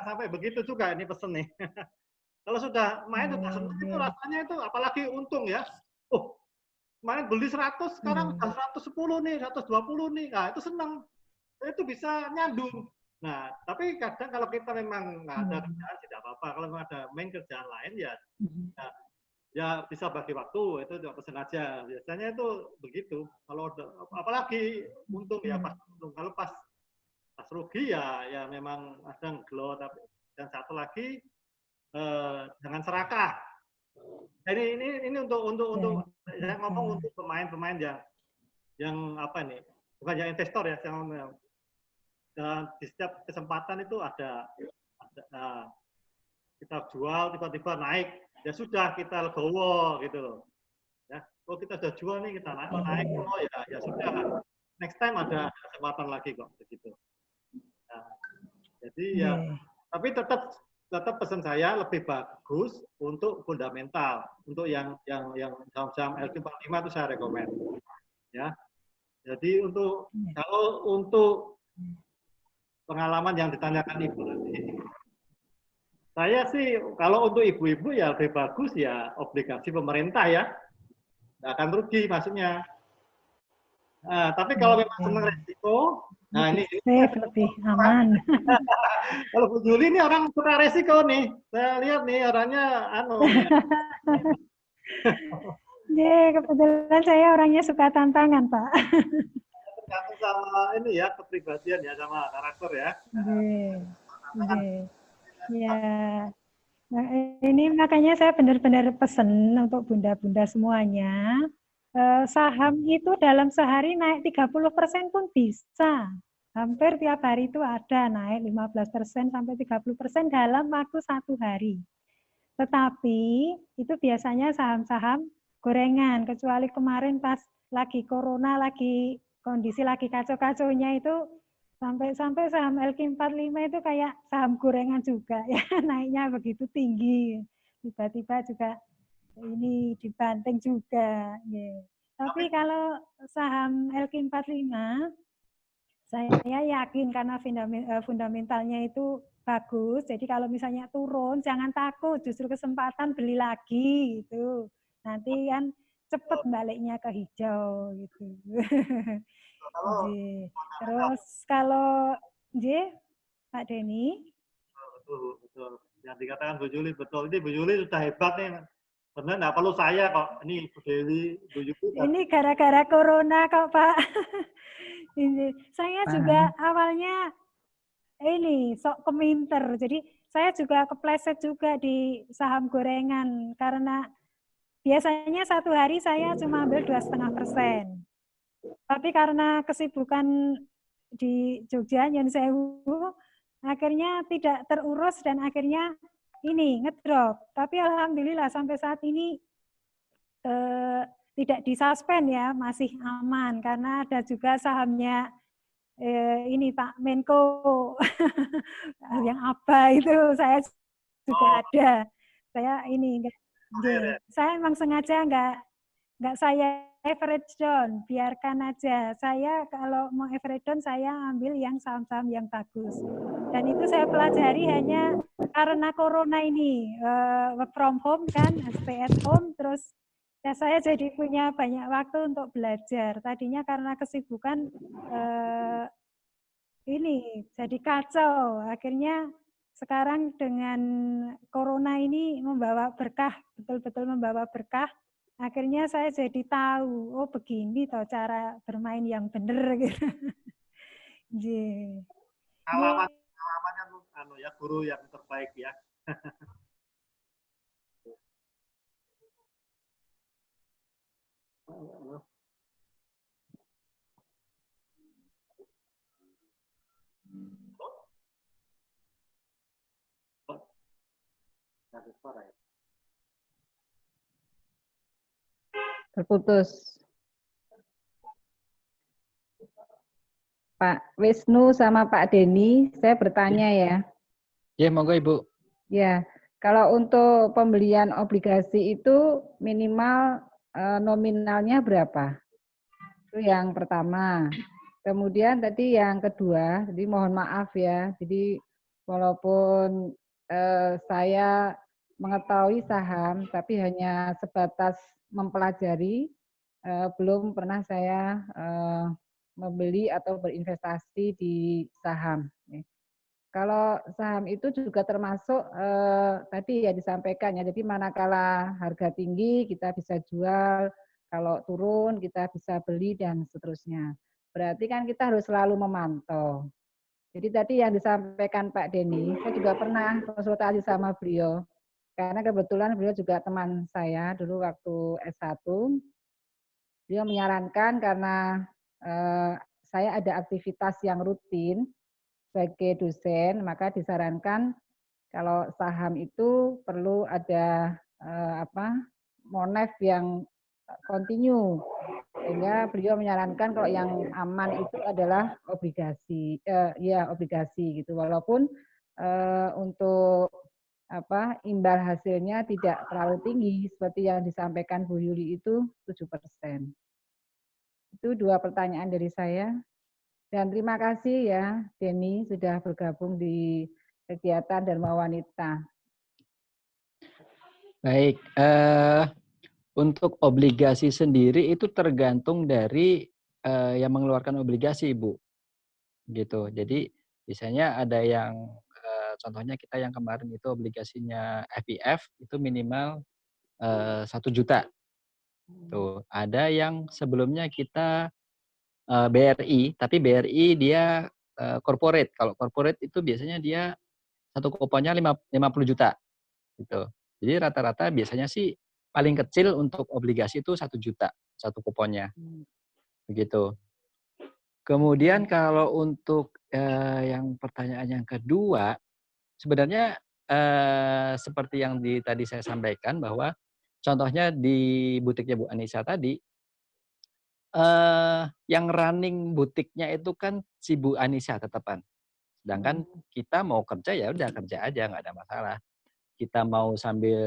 sampai begitu juga ini pesen nih. Kalau sudah main sudah senang itu rasanya itu apalagi untung ya. Main beli 100 sekarang udah 110 nih, 120 nih. Nah, itu senang. Itu bisa nyandung. Nah, tapi kadang kalau kita memang nggak ada kerjaan tidak apa-apa. Kalau memang ada main kerjaan lain ya bisa bagi waktu itu juga pesen aja. Biasanya itu begitu. Kalau apalagi untung ya pas untung. Kalau pas rugi ya memang ada glow. Tapi dan satu lagi jangan serakah. Jadi ini untuk saya ngomong untuk pemain-pemain yang apa nih? Bukan yang investor ya, yang dan di setiap kesempatan itu ada kita jual tiba-tiba naik ya sudah kita legowo gitu loh ya. Kalau kita sudah jual nih kita naik ya sudah next time ada kesempatan lagi kok begitu. Nah, jadi ya tapi tetap pesan saya lebih bagus untuk fundamental, untuk yang saham LQ45 itu saya rekomend ya. Jadi kalau untuk pengalaman yang ditanyakan Ibu tadi, saya sih kalau untuk ibu-ibu ya lebih bagus ya obligasi pemerintah ya, nggak akan rugi maksudnya. Nah, tapi kalau memang senang resiko, Nah, lebih ini safe, lebih aman. kalau Bu Juli ini orang suka resiko nih. Saya lihat nih orangnya nih. Kebetulan saya orangnya suka tantangan, Pak. Tergantung sama ini ya, kepribadian ya, sama karakter ya. Ya. Nah, ini makanya saya benar-benar pesen untuk bunda-bunda semuanya. Saham itu dalam sehari naik 30% pun bisa. Hampir tiap hari itu ada naik 15% sampai 30% dalam waktu 1 hari. Tetapi itu biasanya saham-saham gorengan, kecuali kemarin pas lagi corona, lagi kondisi lagi kacau-kacaunya itu sampai saham LQ45 itu kayak saham gorengan juga ya, naiknya begitu tinggi. Tiba-tiba juga ini dibanting juga. Ya. Tapi kalau saham LQ45 saya yakin karena fundamentalnya itu bagus. Jadi kalau misalnya turun jangan takut, justru kesempatan beli lagi gitu. Nanti kan cepet baliknya ke hijau gitu. Terus kalau Pak Denny. Betul. Yang dikatakan Bu Juli betul. Ini Bu Juli sudah hebat nih. Benar nggak perlu saya kok. Ini Bu Dewi, Bu Juli. Ini gara-gara corona kok Pak. Saya juga awalnya ini sok keminter. Jadi saya juga kepleset juga di saham gorengan karena biasanya 1 hari saya cuma ambil 2,5%. Tapi karena kesibukan di Jogja, Nyun Sewu, akhirnya tidak terurus dan akhirnya ini ngedrop. Tapi alhamdulillah sampai saat ini tidak disuspend ya, masih aman karena ada juga sahamnya ini Pak Menko yang apa itu saya juga ada. Saya ini saya emang sengaja nggak saya average down, biarkan aja. Saya kalau mau average down saya ambil yang saham-saham yang bagus. Dan itu saya pelajari hanya karena corona ini work from home kan, stay at home, terus ya saya jadi punya banyak waktu untuk belajar. Tadinya karena kesibukan ini jadi kacau. Akhirnya sekarang dengan corona ini membawa berkah, betul-betul membawa berkah. Akhirnya saya jadi tahu, oh begini toh cara bermain yang benar gitu. Pengalamannya ya guru yang terbaik ya. Terputus. Pak Wisnu sama Pak Denny, saya bertanya ya. Ya, monggo Ibu. Ya, kalau untuk pembelian obligasi itu minimal nominalnya berapa? Itu yang pertama. Kemudian tadi yang kedua, jadi mohon maaf ya. Jadi walaupun saya mengetahui saham, tapi hanya sebatas mempelajari, belum pernah saya membeli atau berinvestasi di saham. Kalau saham itu juga termasuk tadi ya disampaikan ya, jadi manakala harga tinggi kita bisa jual, kalau turun kita bisa beli dan seterusnya. Berarti kan kita harus selalu memantau. Jadi tadi yang disampaikan Pak Denny, saya juga pernah konsultasi sama beliau, karena kebetulan beliau juga teman saya dulu waktu S1. Beliau menyarankan karena saya ada aktivitas yang rutin sebagai dosen, maka disarankan kalau saham itu perlu ada monef yang kontinu. Sehingga beliau menyarankan kalau yang aman itu adalah obligasi, obligasi gitu. Walaupun untuk imbal hasilnya tidak terlalu tinggi seperti yang disampaikan Bu Yuli itu 7%. Itu 2 pertanyaan dari saya. Dan terima kasih ya Denny sudah bergabung di kegiatan Dharma Wanita. Baik, untuk obligasi sendiri itu tergantung dari yang mengeluarkan obligasi, Ibu. gitu. Jadi biasanya ada yang contohnya kita yang kemarin itu obligasinya FIF itu minimal 1 juta. Tuh, ada yang sebelumnya kita BRI, tapi BRI dia corporate. Kalau corporate itu biasanya dia satu kuponnya 50 juta gitu. Jadi rata-rata biasanya sih paling kecil untuk obligasi itu 1 juta satu kuponnya. Begitu. Kemudian kalau untuk yang pertanyaan yang kedua, sebenarnya seperti yang tadi saya sampaikan bahwa contohnya di butiknya Bu Anissa tadi, yang running butiknya itu kan si Bu Anissa tetepan. Sedangkan kita mau kerja ya udah kerja aja nggak ada masalah. Kita mau sambil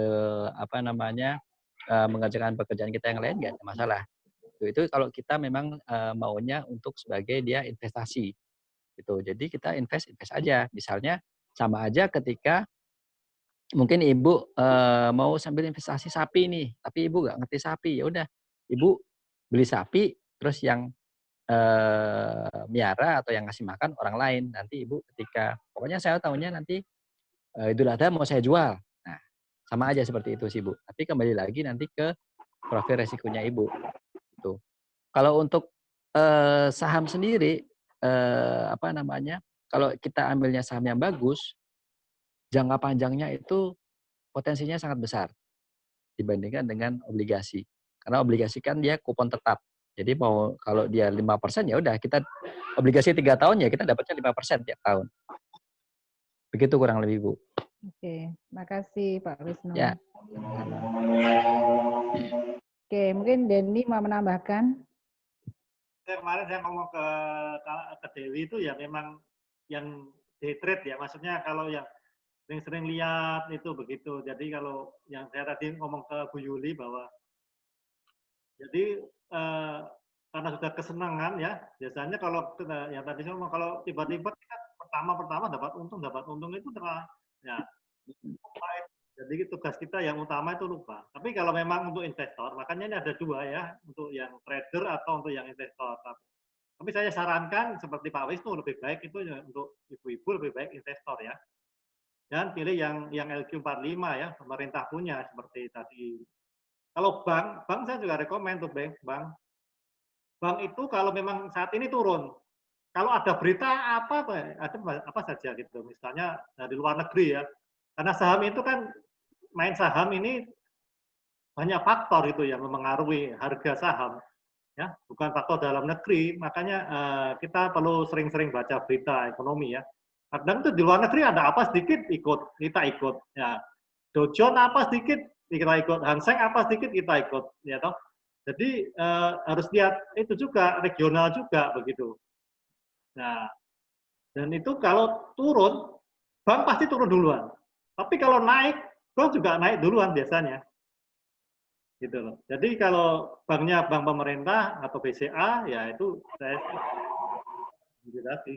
apa namanya mengerjakan pekerjaan kita yang lain nggak ada masalah. Itu kalau kita memang maunya untuk sebagai dia investasi gitu. Jadi kita invest aja. Misalnya sama aja ketika mungkin ibu mau sambil investasi sapi nih, tapi ibu nggak ngerti sapi, ya udah ibu beli sapi terus yang miara atau yang ngasih makan orang lain. Nanti ibu ketika pokoknya saya tahunya nanti Idul Adha mau saya jual. Nah, sama aja seperti itu sih Bu. Tapi kembali lagi nanti ke profil resikonya ibu. Tuh. Kalau untuk saham sendiri apa namanya? Kalau kita ambilnya saham yang bagus, jangka panjangnya itu potensinya sangat besar dibandingkan dengan obligasi. Karena obligasi kan dia kupon tetap. Jadi mau kalau dia 5% ya udah kita obligasi 3 tahun ya kita dapatnya 5% tiap tahun. Begitu kurang lebih Bu. Oke, makasih Pak Wisnu. Ya. Oke, mungkin Denny mau menambahkan. Kemarin saya ngomong ke Dewi itu ya memang yang day trade ya, maksudnya kalau yang sering-sering lihat itu begitu. Jadi kalau yang saya tadi ngomong ke Bu Yuli bahwa jadi karena sudah kesenangan ya, biasanya kalau yang tadi saya ngomong kalau tiba-tiba kita pertama dapat untung itu terlalu ya lupa. Jadi tugas kita yang utama itu lupa. Tapi kalau memang untuk investor, makanya ini ada dua ya, untuk yang trader atau untuk yang investor. Tapi saya sarankan seperti Pak Wisnu lebih baik itu untuk ibu-ibu lebih baik investor ya. Dan pilih yang LQ45 ya, pemerintah punya seperti tadi. Kalau bank saya juga rekomend untuk bank. Bank itu kalau memang saat ini turun, kalau ada berita apa saja gitu, misalnya dari luar negeri ya, karena saham itu kan main saham ini banyak faktor itu yang mempengaruhi harga saham, ya bukan faktor dalam negeri, makanya kita perlu sering-sering baca berita ekonomi ya. Kadang itu di luar negeri ada apa sedikit kita ikut, ya. Dow Jones apa sedikit kita ikut, Hang Seng apa sedikit kita ikut, ya toh. Jadi harus lihat itu juga regional juga begitu. Nah, dan itu kalau turun, bank pasti turun duluan. Tapi kalau naik, bank juga naik duluan biasanya. Gitu loh. Jadi kalau banknya bank pemerintah atau BCA, ya itu saya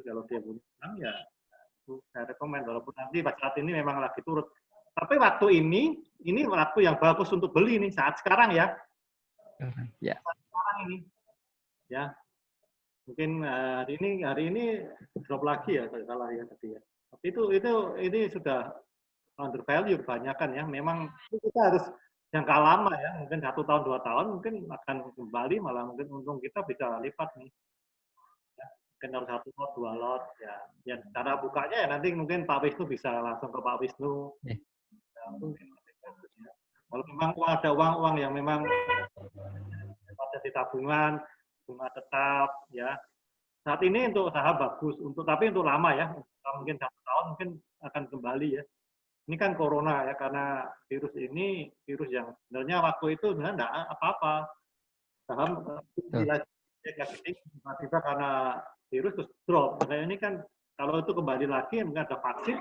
kalau dia punya bank ya itu saya rekomend walaupun nanti saat ini memang lagi turun. Tapi waktu ini waktu yang bagus untuk beli nih saat sekarang ya. Ya. Saat sekarang ini. Ya. Mungkin hari ini drop lagi ya kalau salah ya tadi ya. Tapi ini sudah under value kebanyakan ya. Memang kita harus jangka lama ya, mungkin 1 tahun 2 tahun mungkin akan kembali, malah mungkin untung kita bisa lipat nih. Ya, mungkin harus 1 lot 2 lot ya. Ya cara bukanya ya nanti mungkin Pak Wisnu bisa langsung ke Pak Wisnu. Ya, mungkin. Kalau memang ada uang yang memang ada di tabungan, bunga tetap ya. Saat ini untuk saham bagus, tapi untuk lama ya, mungkin 1 tahun mungkin akan kembali ya. Ini kan corona ya, karena virus ini virus yang sebenarnya waktu itu sebenarnya enggak apa-apa. Saham lagi tiba-tiba karena virus terus drop. Nah ini kan kalau itu kembali lagi mungkin ada vaksin,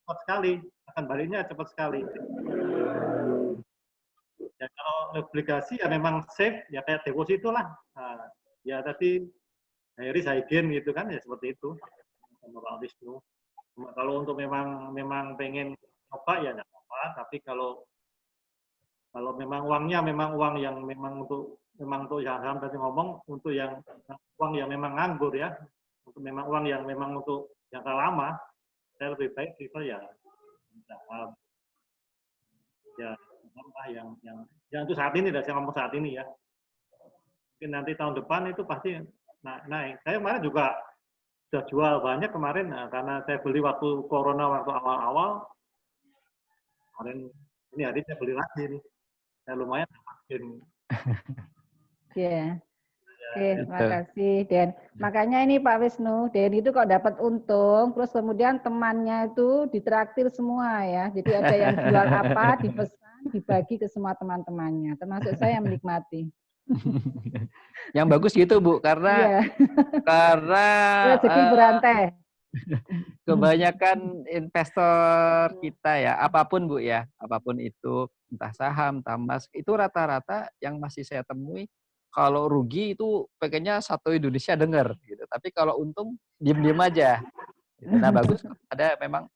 cepat sekali, akan baliknya cepat sekali. Ya kalau obligasi ya memang safe, ya kayak deposito lah. Nah, ya tadi Harry Saigen gitu kan ya seperti itu sama Pak Wisnu. Kalau untuk memang pengen coba ya enggak apa-apa, tapi kalau memang uangnya memang uang yang memang untuk yang saham tadi ngomong untuk yang uang yang memang nganggur ya, untuk memang uang yang memang untuk jangka lama, saya lebih baik prefer ya saham. Ya, yang untuk saat ini, saya ngomong saat ini ya. Mungkin nanti tahun depan itu pasti naik. Saya kemarin juga sudah jual banyak kemarin, karena saya beli waktu corona, waktu awal-awal. Kemarin ini hari saya beli lagi nih. Saya lumayan dapatin. Ya. Oke, terima kasih Den. Makanya ini Pak Wisnu, Den itu kok dapat untung, terus kemudian temannya itu ditraktir semua ya. Jadi ada yang jual apa, dipesan, dibagi ke semua teman-temannya, termasuk saya yang menikmati. Yang bagus gitu Bu, karena rezeki berantai. Kebanyakan investor kita ya, apapun Bu ya, apapun itu, entah saham, entah emas, itu rata-rata yang masih saya temui, kalau rugi itu pengennya satu Indonesia dengar gitu. Tapi kalau untung diem-diem aja. Gitu. Nah bagus ada memang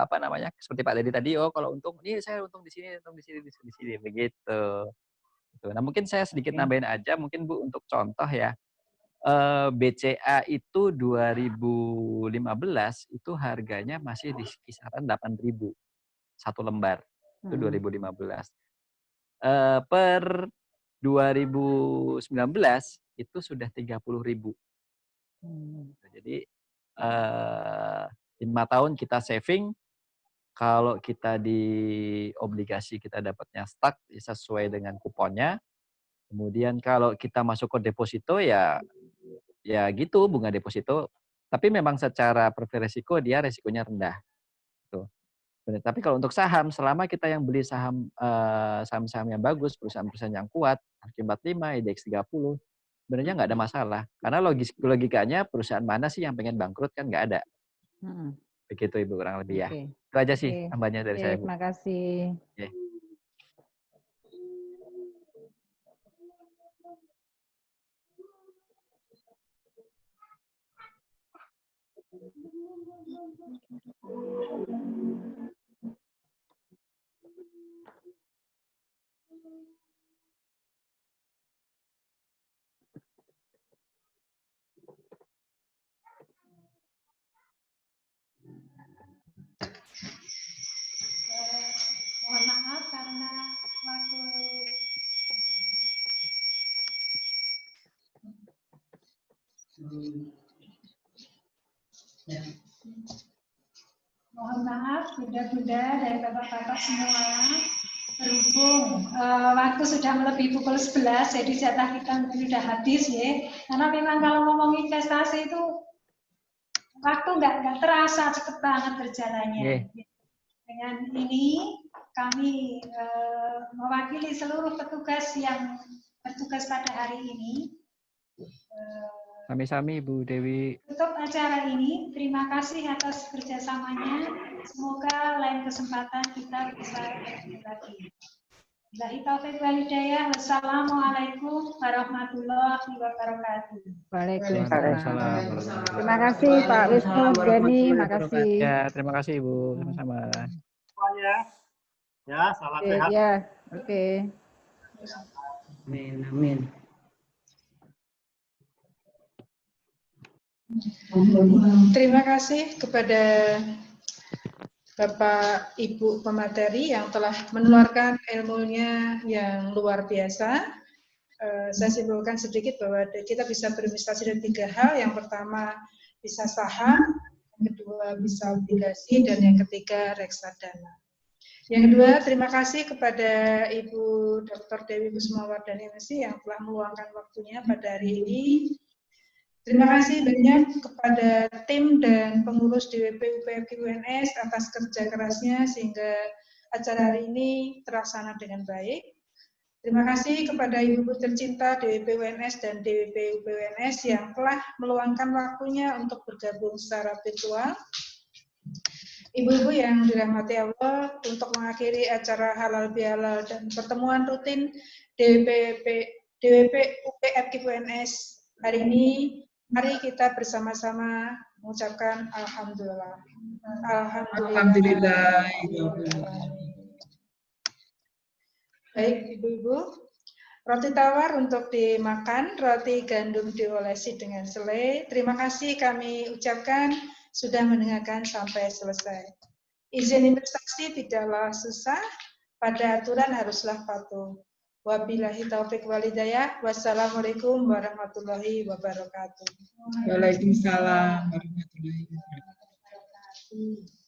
apa namanya seperti Pak Dedi tadi, oh kalau untung ini saya untung di sini, untung di sini, di sini begitu. Nah mungkin saya sedikit nambahin aja, mungkin Bu untuk contoh ya. BCA itu 2015 itu harganya masih di kisaran 8.000 satu lembar. Itu 2015. Per 2019 itu sudah 30.000. Jadi 5 tahun kita saving, kalau kita di obligasi kita dapatnya stuck sesuai dengan kuponnya. Kemudian kalau kita masuk ke deposito ya gitu bunga deposito. Tapi memang secara profil resiko dia resikonya rendah. Tuh. Tapi kalau untuk saham, selama kita yang beli saham-saham yang bagus, perusahaan-perusahaan yang kuat, HQ45, IDX 30, sebenarnya nggak ada masalah. Karena logikanya perusahaan mana sih yang pengen bangkrut kan nggak ada. Begitu Ibu kurang lebih ya. Itu aja sih tambahnya dari saya Bu. Terima kasih. Mohon maaf karena waktu mohon maaf bunda-bunda dan bapak-bapak semua, berhubung waktu sudah melebihi pukul 11, jadi jatah kita sudah habis ya. Karena memang kalau ngomong investasi itu waktu nggak terasa, cepet banget berjalannya. Dengan ini kami mewakili seluruh petugas yang bertugas pada hari ini. Sami-sami Bu Dewi. Tutup acara ini, terima kasih atas kerjasamanya. Semoga lain kesempatan kita bisa bertemu lagi. Billahi taufiq wal hidayah. Wassalamualaikum warahmatullahi wabarakatuh. Waalaikumsalam. Terima kasih Pak Wisnu, Gani, makasih. Ya, terima kasih Ibu, sama-sama. Semuanya. Ya, salam sehat. Ya, oke. Amin. Terima kasih kepada Bapak Ibu pemateri yang telah menularkan ilmunya yang luar biasa. Saya simpulkan sedikit bahwa kita bisa berinvestasi dari 3 hal. Yang pertama bisa saham, yang kedua bisa obligasi, dan yang ketiga reksadana. Yang kedua, terima kasih kepada Ibu Dr. Dewi Kusumawardhani MC yang telah meluangkan waktunya pada hari ini. Terima kasih banyak kepada tim dan pengurus DWP UPFKI UNS atas kerja kerasnya sehingga acara hari ini terlaksana dengan baik. Terima kasih kepada ibu-ibu tercinta DWP UNS dan DWP UPNS yang telah meluangkan waktunya untuk bergabung secara virtual. Ibu-ibu yang dirahmati Allah, untuk mengakhiri acara halal bihalal dan pertemuan rutin DWP UPFKI UNS hari ini, mari kita bersama-sama mengucapkan Alhamdulillah. Alhamdulillah. Baik Ibu-ibu, Roti tawar untuk dimakan, roti gandum diolesi dengan selai. Terima kasih kami ucapkan sudah mendengarkan sampai selesai. Izin investasi tidaklah susah, pada aturan haruslah patuh. Wabillahi taufik walhidayah. Wassalamualaikum warahmatullahi wabarakatuh. Waalaikumsalam warahmatullahi wabarakatuh.